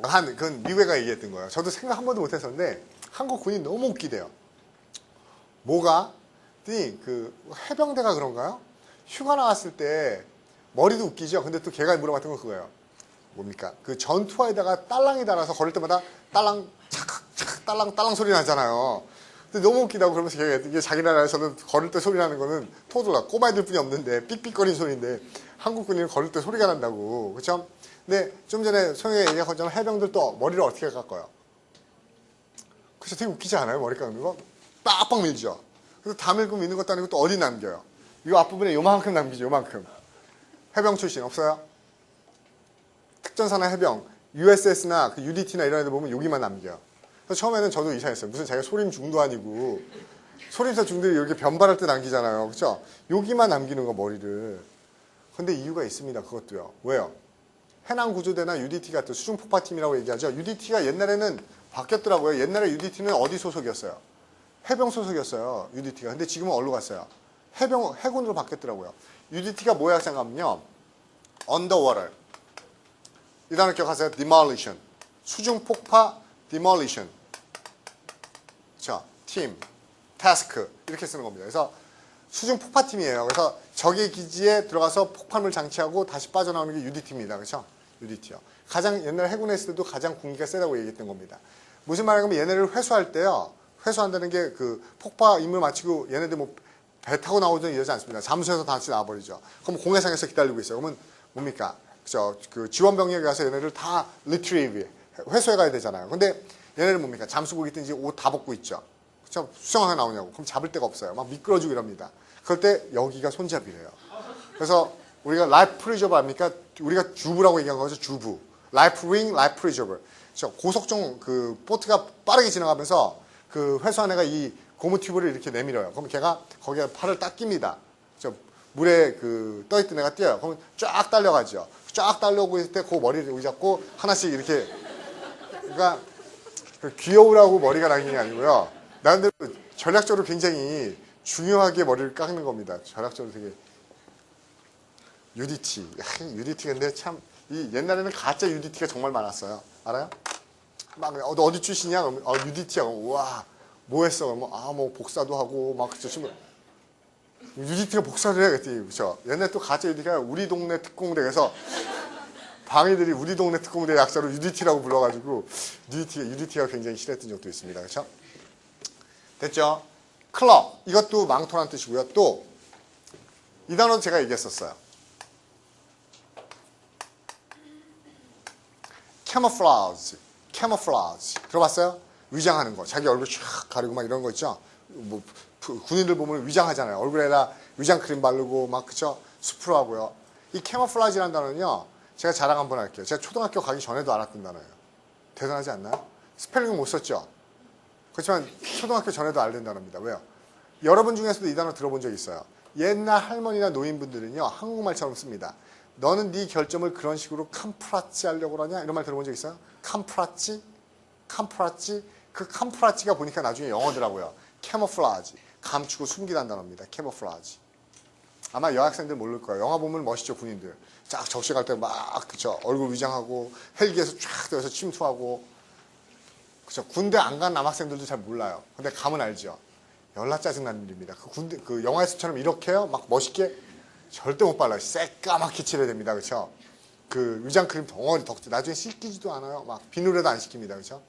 그건 미국애가 얘기했던 거예요. 저도 생각 한 번도 못 했었는데 한국 군이 너무 웃기대요. 뭐가? 그 해병대가 그런가요? 휴가 나왔을 때 머리도 웃기죠. 근데 또 걔가 물어봤던 건 그거예요. 뭡니까? 그 전투화에다가 딸랑이 달아서 걸을 때마다 딸랑 착착 딸랑 소리 나잖아요. 근데 너무 웃기다고 그러면서 걔가 이게 자기 나라에서는 걸을 때 소리 나는 거는 토들라 꼬마애들 뿐이 없는데 삑삑거리는 소리인데 한국 군인은 걸을 때 소리가 난다고. 그렇죠? 근데 좀 전에 성형이 얘기한 것처럼 해병들 또 머리를 어떻게 깎아요? 그래서 되게 웃기지 않아요? 머리 깎는 거? 빡빡 밀죠. 그래서 다 밀고 미는 것도 아니고 또 어디 남겨요? 이 앞부분에 요만큼 남기죠. 요만큼. 해병 출신 없어요? 특전사나 해병, USS나 그 UDT나 이런 애들 보면 여기만 남겨요. 그래서 처음에는 저도 이상했어요. 무슨 자기가 소림 중도 아니고 소림사 중들이 이렇게 변발할 때 남기잖아요. 그렇죠? 여기만 남기는 거 머리를. 근데 이유가 있습니다. 그것도요. 왜요? 해남구조대나 UDT 같은 수중폭파팀이라고 얘기하죠. UDT가 옛날에는 바뀌었더라고요. 옛날에 UDT는 어디 소속이었어요? 해병 소속이었어요. UDT가. 근데 지금은 어디로 갔어요? 해군으로 바뀌었더라고요. UDT가 뭐야 생각하면요. Underwater. 이 단어 기억하세요? Demolition. 수중폭파 Demolition. 자, 팀, task 이렇게 쓰는 겁니다. 그래서 수중폭파팀이에요. 그래서 적의 기지에 들어가서 폭발물 장치하고 다시 빠져나오는 게 UDT입니다. 그렇죠? UDT요. 가장 옛날 해군에 있을 때도 가장 군기가 세다고 얘기했던 겁니다. 무슨 말이냐면 얘네를 회수할 때요. 회수한다는 게 그 폭파 임무 마치고 얘네들 뭐 배 타고 나오든 이러지 않습니다. 잠수해서 다시 나와버리죠. 그럼 공해상에서 기다리고 있어요. 그러면 뭡니까? 그죠? 그 지원 병력이 가서 얘네를 다 retrieve, 회수해 가야 되잖아요. 근데 얘네는 뭡니까? 잠수복 있든지 옷 다 벗고 있죠. 그죠? 수정하게 나오냐고. 그럼 잡을 데가 없어요. 막 미끄러지고 이럽니다. 그럴 때 여기가 손잡이래요. 그래서 우리가 라이프 프리저버 합니까? 우리가 주부라고 얘기한 거죠. 주부. 라이프 링, 라이프 프리저버. 고속종 그 보트가 빠르게 지나가면서 그 회수한 애가 이 고무 튜브를 이렇게 내밀어요. 그럼 걔가 거기에 팔을 딱 낍니다. 물에 그 떠있던 애가 뛰어요. 그러면 쫙 달려가죠. 쫙 달려오고 있을 때 그 머리를 여기 잡고 하나씩 이렇게. 그러니까 귀여우라고 머리가 나는 게 아니고요. 나름대로 전략적으로 굉장히 중요하게 머리를 깎는 겁니다. 전략적으로 되게. UDT. UDT 근데 참 이 옛날에는 가짜 UDT가 정말 많았어요. 알아요? 막 어디 출신이야? 그러면 UDT야. 우와. 뭐 했어? 그러면 뭐 복사도 하고 막 그쵸. UDT가 복사를 해 그랬더니 그쵸. 옛날 또 가짜 UDT가 우리 동네 특공대에서 방위들이 우리 동네 특공대 약자로 UDT라고 불러가지고 UDT가 굉장히 싫어했던 적도 있습니다. 그렇죠? 됐죠? 클럽 이것도 망토란 뜻이고요. 또 이 단어도 제가 얘기했었어요. camouflage 들어봤어요? 위장하는 거. 자기 얼굴 쫙 가리고 막 이런 거 있죠? 뭐 군인들 보면 위장하잖아요. 얼굴에다 위장 크림 바르고 막 그쵸? 숲으로 하고요. 이 camouflage라는 단어는요. 제가 자랑 한번 할게요. 제가 초등학교 가기 전에도 알았던 단어예요. 대단하지 않나요? 스펠링은 못 썼죠? 그렇지만 초등학교 전에도 알던 단어입니다. 왜요? 여러분 중에서도 이 단어 들어본 적 있어요. 옛날 할머니나 노인분들은요. 한국말처럼 씁니다. 너는 네 결점을 그런 식으로 캄프라치 하려고 그러냐? 이런 말 들어본 적 있어요? 캄프라치? 그 캄프라치가 보니까 나중에 영어더라고요. camouflage. 감추고 숨기다는 단어입니다. camouflage. 아마 여학생들 모를 거예요. 영화 보면 멋있죠, 군인들. 쫙 적시 갈 때 막, 그쵸. 얼굴 위장하고, 헬기에서 쫙 들어서 침투하고. 그쵸. 군대 안 간 남학생들도 잘 몰라요. 근데 가면 알죠. 열나 짜증나는 일입니다. 그 영화에서처럼 이렇게요, 막 멋있게 절대 못 발라요. 새까맣게 칠해야 됩니다. 그쵸. 그 위장크림 덩어리 덕지. 나중에 씻기지도 않아요. 막 비누라도 안 씻깁니다. 그쵸.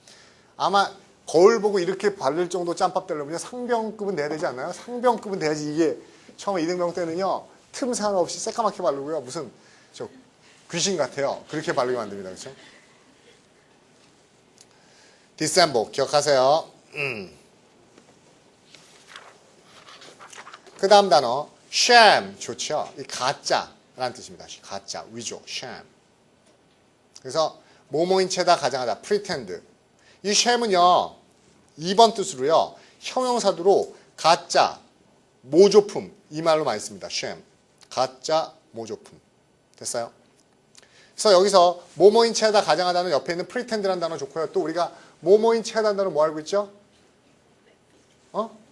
아마 거울 보고 이렇게 바를 정도 짬밥 되려면 상병급은 돼야 되지 않나요? 상병급은 돼야지 이게 처음에 이등병 때는요. 틈새 하나 없이 새까맣게 바르고요. 무슨 저 귀신 같아요. 그렇게 바르게 만듭니다. 그렇죠? 디셈보 기억하세요. 그 다음 단어 sham 좋죠. 이 가짜라는 뜻입니다. 가짜, 위조, sham. 그래서 모모인 채다 가장하다 pretend. 이 sham은요. 2번 뜻으로요. 형용사도로 가짜, 모조품 이 말로 많이 씁니다. sham. 가짜, 모조품. 됐어요? 그래서 여기서 모모인 채하다 가장하다는 옆에 있는 pretend라는 단어 좋고요. 또 우리가 모모인 채하다는 단어 뭐 알고 있죠?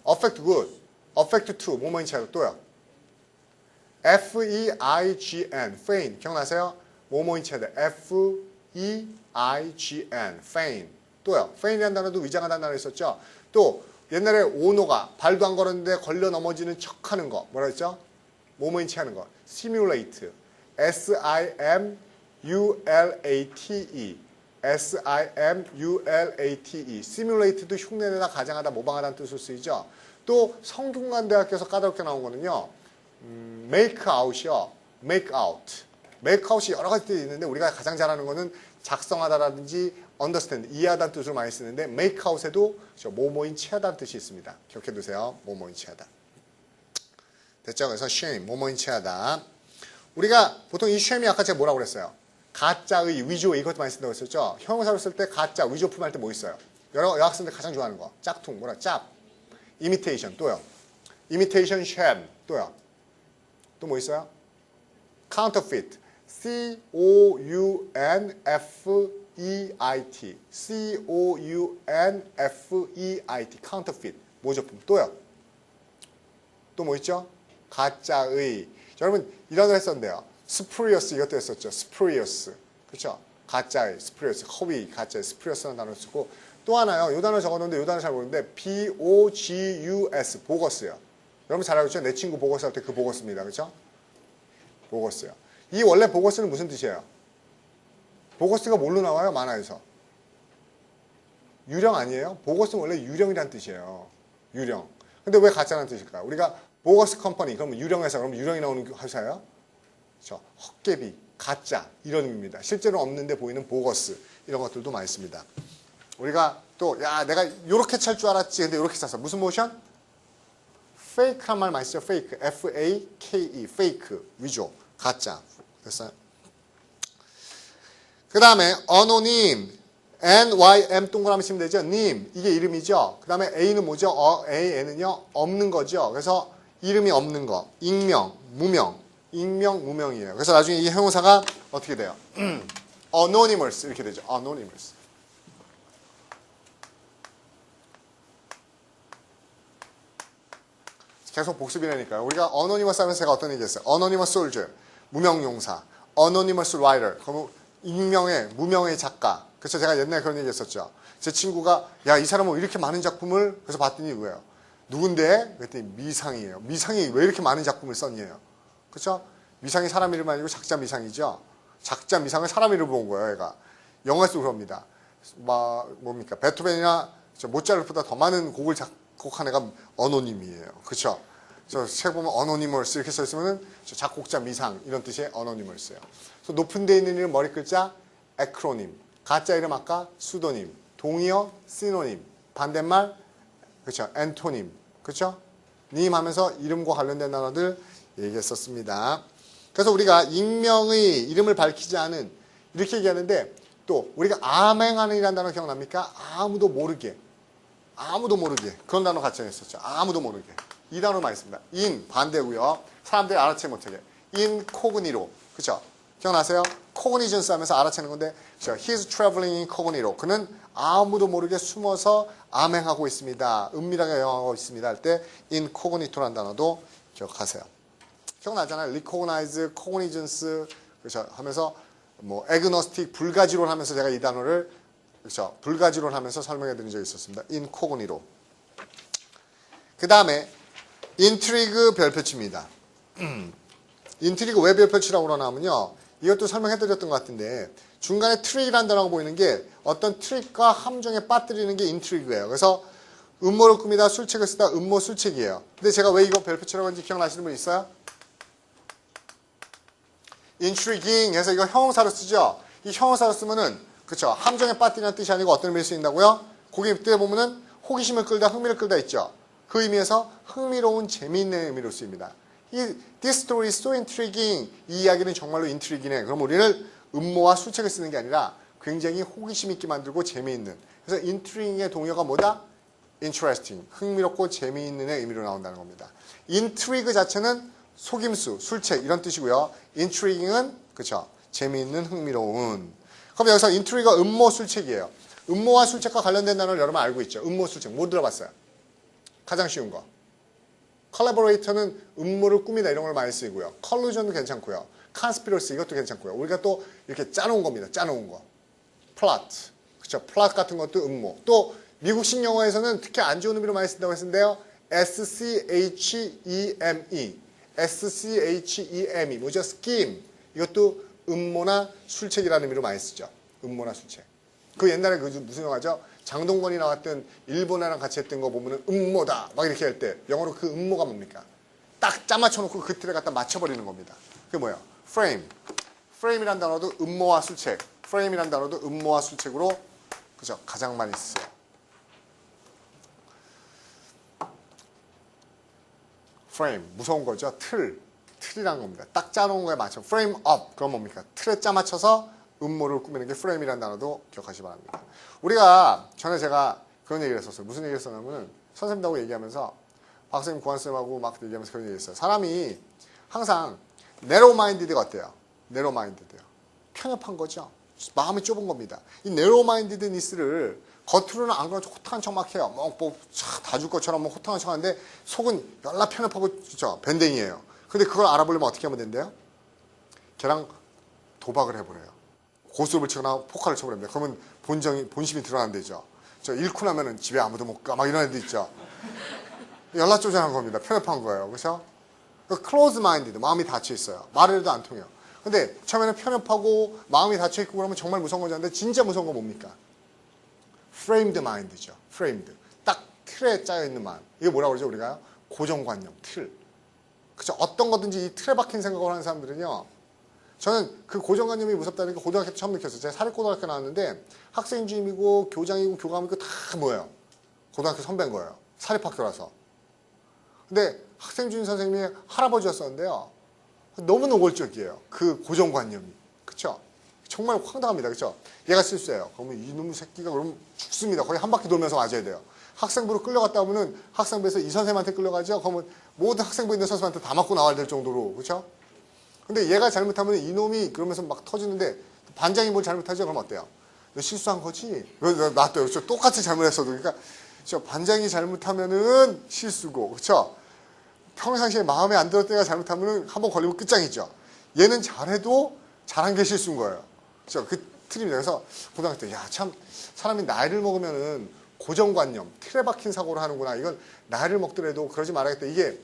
affect good, affect to, 모모인 채하다 또요. F-E-I-G-N, feign 기억나세요? 모모인 채하다 F-E-I-G-N, feign 또요. feign이라는 단어도 위장하다는 단어 있었죠? 또 옛날에 오노가 발도 안 걸었는데 걸려 넘어지는 척하는 거 뭐라 했죠? 모모인 채하는 거 simulate, S-I-M-U-L-A-T-E, S-I-M-U-L-A-T-E, simulate도 흉내내다, 가장하다, 모방하다는 뜻으로 쓰이죠. 또 성균관대학교에서 까다롭게 나온 거는요. make out이요. make out. make out이 여러 가지 뜻이 있는데 우리가 가장 잘하는 거는 작성하다라든지 understand, 이해하다는 뜻으로 많이 쓰는데 make out에도 모모인 채하다는 뜻이 있습니다. 기억해 두세요. 모모인 채하다. 됐죠? 그래서 shame, 모모인 채하다. 우리가 보통 이 shame이 아까 제가 뭐라고 그랬어요? 가짜의, 위조 이것도 많이 쓴다고 했었죠? 형용사로 쓸 때 가짜, 위조품 할 때 뭐 있어요? 여학생들 가장 좋아하는 거. 짝퉁, 뭐라, 짭. imitation, 또요. imitation sham, 또요. 또 뭐 있어요? counterfeit, C-O-U-N-F-E-I-T, C-O-U-N-F-E-I-T, counterfeit, 모조품, 또요. 또 뭐 있죠? 가짜의. 여러분 이런 걸 했었는데요. spurious 이것도 했었죠. spurious. 그렇죠? 가짜의 spurious. 허위, 가짜의 spurious라는 단어를 쓰고 또 하나요. 이 단어 적어놓는데 이 단어 잘 모르는데 B-O-G-U-S. 보거스요. 여러분 잘 알고 있죠? 내 친구 보거스 할 때 그 보거스입니다. 그렇죠? 보거스요. 이 원래 보거스는 무슨 뜻이에요? 보거스가 뭘로 나와요? 만화에서. 유령 아니에요? 보거스는 원래 유령이라는 뜻이에요. 유령. 근데 왜 가짜라는 뜻일까요? 우리가 보거스 컴퍼니, 그러면 유령회사, 그러면 유령이 나오는 회사예요? 그렇죠. 헛개비, 가짜 이런 의미입니다. 실제로 없는데 보이는 보거스 이런 것들도 많이 씁니다. 우리가 또 야 내가 이렇게 찰 줄 알았지 근데 이렇게 찼어. 무슨 모션? fake란 말 많이 쓰죠. fake, F-A-K-E, fake, 위조, 가짜. 됐어요? 그 다음에 어노님, N-Y-M 동그라미 치면 되죠. 님, 이게 이름이죠. 그 다음에 A는 뭐죠? A-N은요 없는 거죠. 그래서 이름이 없는 거, 익명, 무명, 익명, 무명이에요. 그래서 나중에 이 형용사가 어떻게 돼요? anonymous 이렇게 되죠. anonymous. 계속 복습이라니까요. 우리가 anonymous 하면서 제가 어떤 얘기했어요? anonymous soldier, 무명용사, anonymous writer, 그러면 익명의, 무명의 작가. 그래서 제가 옛날에 그런 얘기 했었죠. 제 친구가 야, 이 사람은 왜 이렇게 많은 작품을 그래서 봤더니 왜요? 누군데? 그랬더니 미상이에요. 미상이 왜 이렇게 많은 작품을 썼니에요? 그렇죠? 미상이 사람 이름 아니고 작자 미상이죠. 작자 미상을 사람 이름으로 본 거예요. 얘가. 영화에서 그럽니다. 뭡니까? 베토벤이나 모차르트보다 더 많은 곡을 작곡한 애가 어노님이에요. 그렇죠? 저 책 보면 어노니머스 이렇게 써 있으면은 작곡자 미상 이런 뜻의 어노니머스예요. 그래서 높은 데 있는 이름 머리 글자 에크로님, 가짜 이름 아까 수도님, 동의어 시노님, 반대말 그렇죠? 엔토님, 그렇죠? 님 하면서 이름과 관련된 단어들 얘기했었습니다. 그래서 우리가 익명의 이름을 밝히지 않은 이렇게 얘기하는데 또 우리가 암행하는이라는 단어 기억납니까? 아무도 모르게 그런 단어 같이 했었죠. 아무도 모르게 이 단어 많이 씁니다. in 반대고요. 사람들이 알아채 못하게 incognito 그렇죠? 기억나세요? cognizance 하면서 알아채는 건데 그렇죠? He's traveling incognito 그는 아무도 모르게 숨어서 암행하고 있습니다. 은밀하게 여행하고 있습니다. 할 때 incognito라는 단어도 기억하세요. 기억나잖아요. recognize, cognizance 그렇죠? 하면서 뭐 agnostic, 불가지론 하면서 제가 이 단어를 그렇죠? 불가지론 하면서 설명해 드린 적이 있었습니다. incognito. 그 다음에 intrigue 별표치입니다. intrigue 왜 별표치라고 그러냐면요. 이것도 설명해 드렸던 것 같은데 중간에 트릭이라는 단어가 보이는 게 어떤 트릭과 함정에 빠뜨리는 게 intrigue예요. 그래서 음모를 꾸미다 술책을 쓰다 음모 술책이에요. 근데 제가 왜 이거 별표치라고 하는지 기억나시는 분 있어요? intriguing 해서 이거 형용사로 쓰죠. 이 형용사로 쓰면은 그렇죠. 함정에 빠뜨리는 뜻이 아니고 어떤 의미를 쓰인다고요? 거기 밑에 보면은 호기심을 끌다 흥미를 끌다 있죠. 그 의미에서 흥미로운 재미있는 의미로 쓰입니다. This story is so intriguing. 이 이야기는 정말로 intriguing이네. 그럼 우리는 음모와 술책을 쓰는 게 아니라 굉장히 호기심 있게 만들고 재미있는. 그래서 intriguing의 동의어가 뭐다? interesting. 흥미롭고 재미있는의 의미로 나온다는 겁니다. intrigue 자체는 속임수, 술책 이런 뜻이고요. intriguing은 그렇죠. 재미있는, 흥미로운. 그럼 여기서 intrigue가 음모, 술책이에요. 음모와 술책과 관련된 단어를 여러분 알고 있죠. 음모, 술책. 못 들어봤어요. 가장 쉬운 거. collaborator는 음모를 꾸미다 이런 걸 많이 쓰이고요. collusion도 괜찮고요. conspiracy 이것도 괜찮고요. 우리가 또 이렇게 짜놓은 겁니다. 짜놓은 거. plot. 그렇죠. plot 같은 것도 음모. 또 미국식 영어에서는 특히 안 좋은 의미로 많이 쓴다고 했는데요. scheme. scheme. 뭐죠? scheme. 이것도 음모나 술책이라는 의미로 많이 쓰죠. 음모나 술책. 그 옛날에 그 무슨 영화죠? 장동건이 나왔던 일본애랑 같이 했던 거 보면은 음모다 막 이렇게 할 때 영어로 그 음모가 뭡니까? 딱 짜맞춰놓고 그 틀에 갖다 맞춰버리는 겁니다. 그게 뭐예요? frame. frame이란 단어도 음모와 술책. frame이란 단어도 음모와 술책으로 그죠? 가장 많이 쓰여요. frame 무서운 거죠. 틀이란 겁니다. 딱 짜놓은 거에 맞춰. frame up 그건 뭡니까? 틀에 짜맞춰서 음모를 꾸미는 게 frame이라는 단어도 기억하시기 바랍니다. 우리가 전에 제가 그런 얘기를 했었어요. 무슨 얘기를 했었냐면은 선생님하고 얘기하면서 박사님 고한쌤하고 막 얘기하면서 그런 얘기를 했어요. 사람이 항상 narrow-minded가 어때요? narrow-minded요. 편협한 거죠. 마음이 좁은 겁니다. 이 narrow-mindedness를 겉으로는 안 그런 호탕한 척 막 해요. 다 줄 것처럼 뭐 호탕한 척 하는데 속은 열나 편협하고 진짜 밴댕이에요. 근데 그걸 알아보려면 어떻게 하면 된대요? 걔랑 도박을 해버려요. 고스톱을 치거나 포카를 쳐버립니다. 그러면 본심이 드러난대죠. 저 잃고 나면은 집에 아무도 못 가. 막 이런 애들 있죠. 연락조장한 겁니다. 편협한 거예요. 그렇죠? close minded. 마음이 닫혀 있어요. 말을 해도 안 통해요. 근데 처음에는 편협하고 마음이 닫혀 있고 그러면 정말 무서운 거잖아요. 근데 진짜 무서운 건 뭡니까? framed mind죠. framed. 딱 틀에 짜여 있는 마음. 이게 뭐라고 그러죠? 우리가 고정관념, 틀. 그렇죠? 어떤 거든지 이 틀에 박힌 생각을 하는 사람들은요. 저는 그 고정관념이 무섭다는 게 고등학교 때 처음 느꼈어요. 제가 사립고등학교 나왔는데 학생 주임이고 교장이고 교감이고 다 뭐예요? 고등학교 선배인 거예요. 사립학교라서. 근데 학생 주임 선생님이 할아버지였었는데요. 너무 노골적이에요. 그 고정관념이. 그쵸? 정말 황당합니다. 그쵸? 얘가 실수해요. 그러면 이놈의 새끼가 그러면 죽습니다. 거의 한 바퀴 돌면서 맞아야 돼요. 학생부로 끌려갔다 오면은 학생부에서 이 선생님한테 끌려가죠. 그러면 모든 학생부 있는 선생님한테 다 맞고 나와야 될 정도로. 그렇죠? 근데 얘가 잘못하면 이놈이 그러면서 막 터지는데 반장이 뭘 잘못하죠? 그럼 어때요? 너 실수한 거지? 놔둬요. 똑같이 잘못했어도. 그러니까 반장이 잘못하면은 실수고. 그렇죠? 평상시에 마음에 안 들었을 때가 잘못하면은 한번 걸리면 끝장이죠. 얘는 잘해도 잘한 게 실수인 거예요. 그렇죠? 그 틀입니다. 그래서 고등학교 때, 야, 참, 사람이 나이를 먹으면은 고정관념, 틀에 박힌 사고를 하는구나. 이건 나이를 먹더라도 그러지 말아야겠다. 이게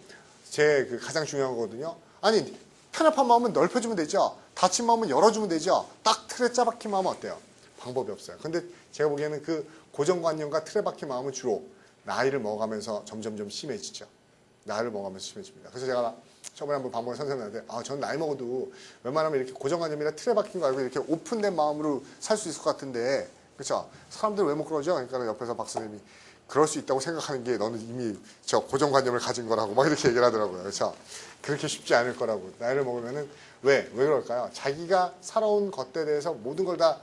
제 그 가장 중요한 거거든요. 아니, 편협한 마음은 넓혀주면 되죠. 닫힌 마음은 열어주면 되죠. 딱 틀에 짜박힌 마음은 어때요? 방법이 없어요. 근데 제가 보기에는 그 고정관념과 틀에 박힌 마음은 주로 나이를 먹어가면서 점점점 심해지죠. 나이를 먹어가면서 심해집니다. 그래서 제가 저번에 한번 방법을 선생님한테 저는 나이 먹어도 웬만하면 이렇게 고정관념이나 틀에 박힌 거 알고 이렇게 오픈된 마음으로 살 수 있을 것 같은데, 그렇죠? 사람들 왜 못 그러죠? 그러니까 옆에서 박 선생님이 그럴 수 있다고 생각하는 게 너는 이미 저 고정관념을 가진 거라고 막 이렇게 얘기를 하더라고요. 그렇죠? 그렇게 쉽지 않을 거라고. 나이를 먹으면은 왜 그럴까요? 자기가 살아온 것에 대해서 모든 걸 다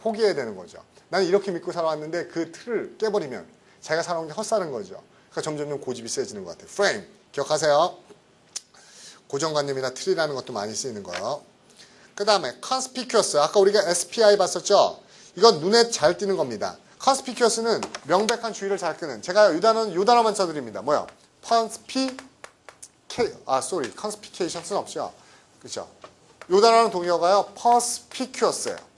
포기해야 되는 거죠. 나는 이렇게 믿고 살아왔는데 그 틀을 깨버리면 자기가 살아온 게 헛살은 거죠. 그러니까 점점 고집이 세지는 것 같아요. 프레임 기억하세요. 고정관념이나 틀이라는 것도 많이 쓰이는 거예요. 그 다음에 conspicuous. 아까 우리가 SPI 봤었죠? 이건 눈에 잘 띄는 겁니다. conspicuous는 명백한 주의를 잘 끄는. 제가 요 단어만 써드립니다. 뭐요? conspications는 없죠. 그렇죠? 요 단어는 동의어가요. perspicuous예요.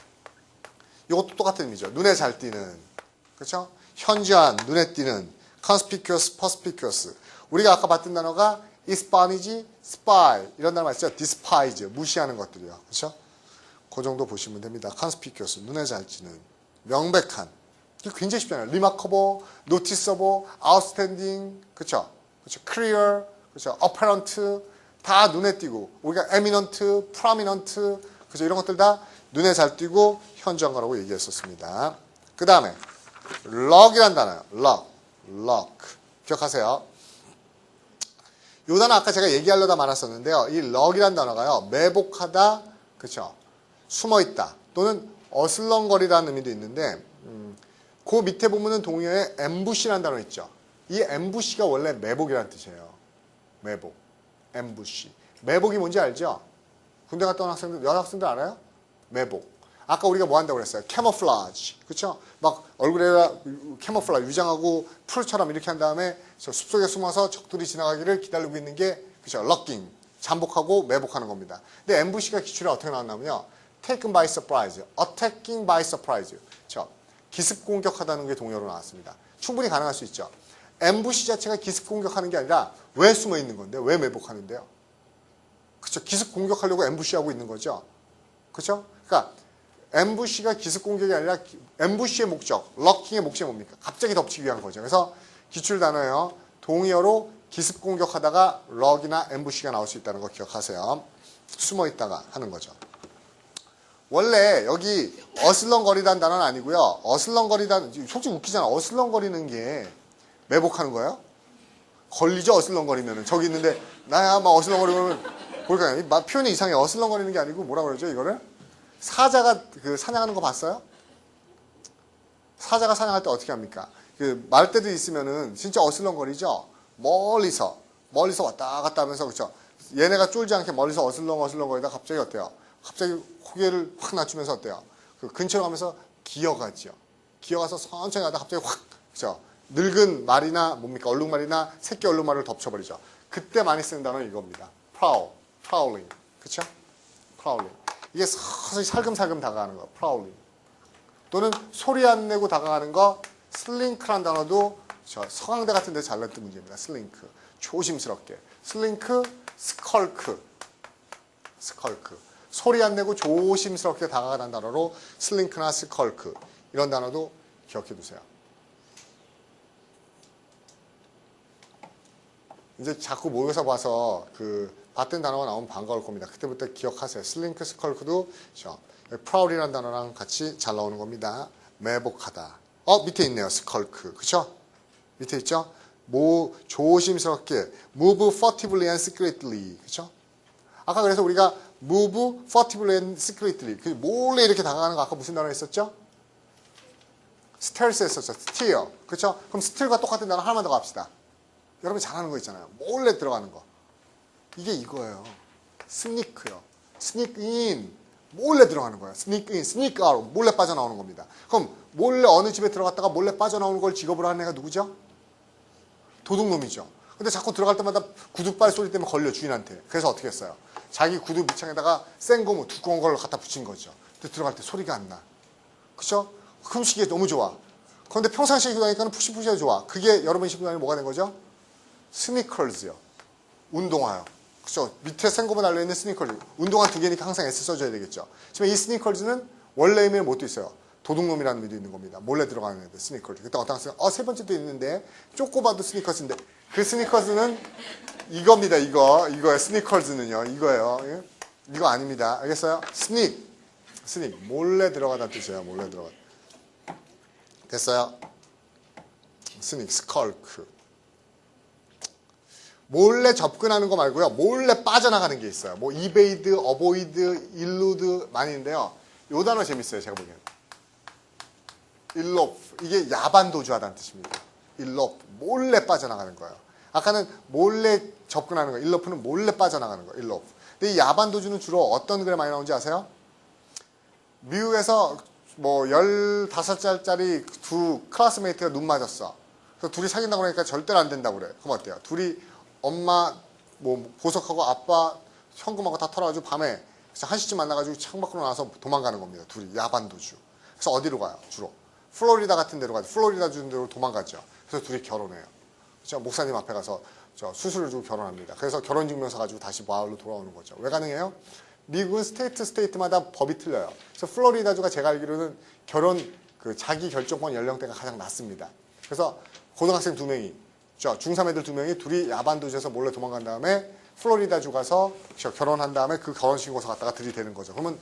이것도 똑같은 의미죠. 눈에 잘 띄는. 그렇죠? 현저한, 눈에 띄는. conspicuous, perspicuous. 우리가 아까 봤던 단어가 espionage, spy 이런 단어 맞죠? despise, 무시하는 것들이요. 그렇죠? 그 정도 보시면 됩니다. conspicuous, 눈에 잘 띄는, 명백한. 이게 굉장히 쉽잖아요. remarkable, noticeable, outstanding, 그렇죠? 그렇죠? clear, 그렇죠? apparent 다 눈에 띄고, 우리가 eminent, prominent, 그렇죠? 이런 것들 다 눈에 잘 띄고 현저한 거라고 얘기했었습니다. 그 다음에 luck이란 단어요. luck. 기억하세요. 이 단어 아까 제가 얘기하려다 말았었는데요. 이 luck이란 단어가요. 매복하다, 그렇죠? 숨어있다 또는 어슬렁거리라는 의미도 있는데 그 밑에 보면은 동의어에 ambush라는 단어 있죠. 이 ambush가 원래 매복이라는 뜻이에요. 매복, ambush. 매복이 뭔지 알죠? 군대 갔다 온 학생들, 여학생들 알아요? 매복. 아까 우리가 뭐 한다고 그랬어요? camouflage. 그쵸? 막 얼굴에다 camouflage, 유장하고 풀처럼 이렇게 한 다음에 저 숲속에 숨어서 적들이 지나가기를 기다리고 있는 게, 그쵸? lurking. 잠복하고 매복하는 겁니다. 근데 ambush가 기출에 어떻게 나왔냐면요. taken by surprise, attacking by surprise. 그쵸? 기습 공격하다는 게 동의어로 나왔습니다. 충분히 가능할 수 있죠. ambush 자체가 기습 공격하는 게 아니라 왜 숨어 있는 건데? 왜 매복하는데요? 그쵸? 기습 공격하려고 ambush하고 있는 거죠. 그쵸? 그러니까 엠부시가 기습 공격이 아니라 엠부시의 목적, 럭킹의 목적이 뭡니까? 갑자기 덮치기 위한 거죠. 그래서 기출 단어예요. 동의어로 기습 공격하다가 럭이나 엠부시가 나올 수 있다는 거 기억하세요. 숨어 있다가 하는 거죠. 원래 여기 어슬렁거리다는 단어는 아니고요. 어슬렁거리다는, 솔직히 웃기잖아. 어슬렁거리는 게 매복하는 거예요? 걸리죠, 어슬렁거리면은. 저기 있는데 나야 막 어슬렁거리면 볼까요? 표현이 이상해. 어슬렁거리는 게 아니고 뭐라 그러죠, 이거를? 사자가 그 사냥하는 거 봤어요? 사자가 사냥할 때 어떻게 합니까? 그 말대들이 있으면은 진짜 어슬렁거리죠? 멀리서 왔다 갔다 하면서, 그렇죠? 얘네가 쫄지 않게 멀리서 어슬렁거리다 갑자기 어때요? 갑자기 고개를 확 낮추면서 어때요? 그 근처로 가면서 기어가죠. 기어가서 천천히 가다 갑자기 확, 그렇죠? 늙은 말이나 뭡니까? 얼룩말이나 새끼 얼룩말을 덮쳐버리죠. 그때 많이 쓰는 단어는 이겁니다. prowling. 그렇죠? prowling. 이게 서서히 살금살금 다가가는 거, prowling. 또는 소리 안 내고 다가가는 거, slink라는 단어도 서강대 같은 데 잘 났던 문제입니다. slink. 조심스럽게. slink, skulk. 소리 안 내고 조심스럽게 다가가는 단어로 slink나 skulk. 이런 단어도 기억해 두세요. 이제 자꾸 모여서 봐서 봤던 단어가 나오면 반가울 겁니다. 그때부터 기억하세요. 슬링크, 스컬크도 프라울이라는 단어랑 같이 잘 나오는 겁니다. 매복하다. 밑에 있네요. 스컬크. 그쵸? 밑에 있죠? 조심스럽게 move furtively and secretly. 그쵸? 아까 그래서 우리가 move furtively and secretly. 몰래 이렇게 다가가는 거 아까 무슨 단어 있었죠? 스텔스 했었죠. 스틸. 그렇죠? 그럼 스틸과 똑같은 단어 하나만 더 갑시다. 여러분 잘하는 거 있잖아요. 몰래 들어가는 거. 이게 이거예요. 스니크요. 스니크인. 몰래 들어가는 거예요. 스니크인, 스니크아웃. 몰래 빠져나오는 겁니다. 그럼 몰래 어느 집에 들어갔다가 몰래 빠져나오는 걸 직업으로 하는 애가 누구죠? 도둑놈이죠. 근데 자꾸 들어갈 때마다 구두발 소리 때문에 걸려, 주인한테. 그래서 어떻게 했어요? 자기 구두 밑창에다가 센 고무, 두꺼운 걸 갖다 붙인 거죠. 근데 들어갈 때 소리가 안 나. 그쵸? 흠식이 너무 좋아. 그런데 평상시에 신고 다니니까 푸시푸시해서 좋아. 그게 여러분이 신고 다니면 뭐가 된 거죠? 스니커즈요. 운동화요. 그쵸? 밑에 생고무 달려있는 스니커즈. 운동화 2개니까 항상 S 써줘야 되겠죠. 지금 이 스니커즈는 원래 의미는 뭣도 있어요? 도둑놈이라는 의미도 있는 겁니다. 몰래 들어가는 애들, 스니커즈. 그때 어떤 학생, 세 번째도 있는데, 쪼꼬봐도 스니커즈인데, 그 스니커즈는 이겁니다, 이거예요. 스니커즈는요. 이거예요. 예? 이거 아닙니다. 알겠어요? 스닉. 몰래 들어가다는 뜻이에요. 몰래 들어가. 됐어요? 스닉, 스컬크. 몰래 접근하는 거 말고요. 몰래 빠져나가는 게 있어요. 뭐 이베이드, 어보이드, 일루드 많이 있는데요. 요 단어 재밌어요. 제가 보기에는. 일로프. 이게 야반도주하다는 뜻입니다. 일로프. 몰래 빠져나가는 거예요. 아까는 몰래 접근하는 거. 일로프는 몰래 빠져나가는 거. 일로프. 근데 이 야반도주는 주로 어떤 글에 많이 나오는지 아세요? 미국에서 뭐 15살짜리 두 클래스메이트가 눈 맞았어. 그래서 둘이 사귄다고 그러니까 절대로 안 된다고 그래. 그럼 어때요? 둘이 엄마 뭐 보석하고 아빠 현금하고 다 털어가지고 밤에 1시쯤 만나가지고 창밖으로 나와서 도망가는 겁니다. 둘이 야반도주. 그래서 어디로 가요? 주로 플로리다 같은 데로 가죠. 플로리다 주는 데로 도망가죠. 그래서 둘이 결혼해요. 그렇죠? 목사님 앞에 가서 수술을 주고 결혼합니다. 그래서 결혼증명서 가지고 다시 마을로 돌아오는 거죠. 왜 가능해요? 미국은 스테이트마다 법이 틀려요. 그래서 플로리다주가 제가 알기로는 결혼 자기 결정권 연령대가 가장 낮습니다. 그래서 고등학생 2명이, 중3 애들 2명이 둘이 야반도주에서 몰래 도망간 다음에 플로리다주 가서 결혼한 다음에 그 결혼신고서 갖다가 들이대는 거죠. 그러면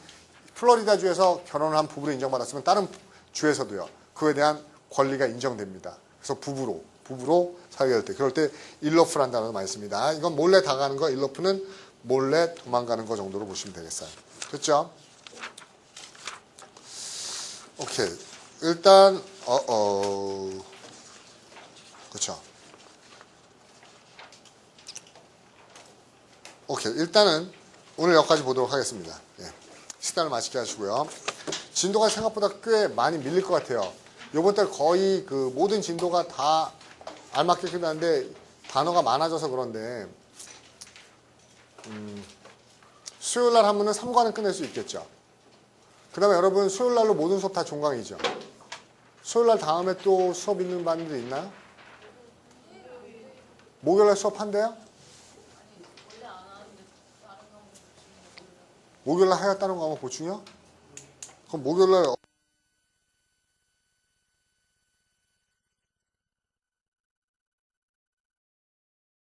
플로리다주에서 결혼을 한 부부로 인정받았으면 다른 주에서도요. 그에 대한 권리가 인정됩니다. 그래서 부부로 살게 될 때, 그럴 때 일러프라는 단어를 많이 씁니다. 이건 몰래 다가가는 거, 일러프는 몰래 도망가는 거 정도로 보시면 되겠어요. 됐죠? 오케이. 일단 그렇죠. 오케이. 일단은 오늘 여기까지 보도록 하겠습니다. 예. 식단을 맛있게 하시고요. 진도가 생각보다 꽤 많이 밀릴 것 같아요. 요번 달 거의 그 모든 진도가 다 알맞게 끝났는데 단어가 많아져서 그런데 수요일날 하면은 3과는 끝낼 수 있겠죠. 그 다음에 여러분 수요일날로 모든 수업 다 종강이죠. 수요일날 다음에 또 수업 있는 반도 있나요? 목요일날 수업한대요? 목요일날 하였다는 거 아마 보충이요? 그럼 목요일날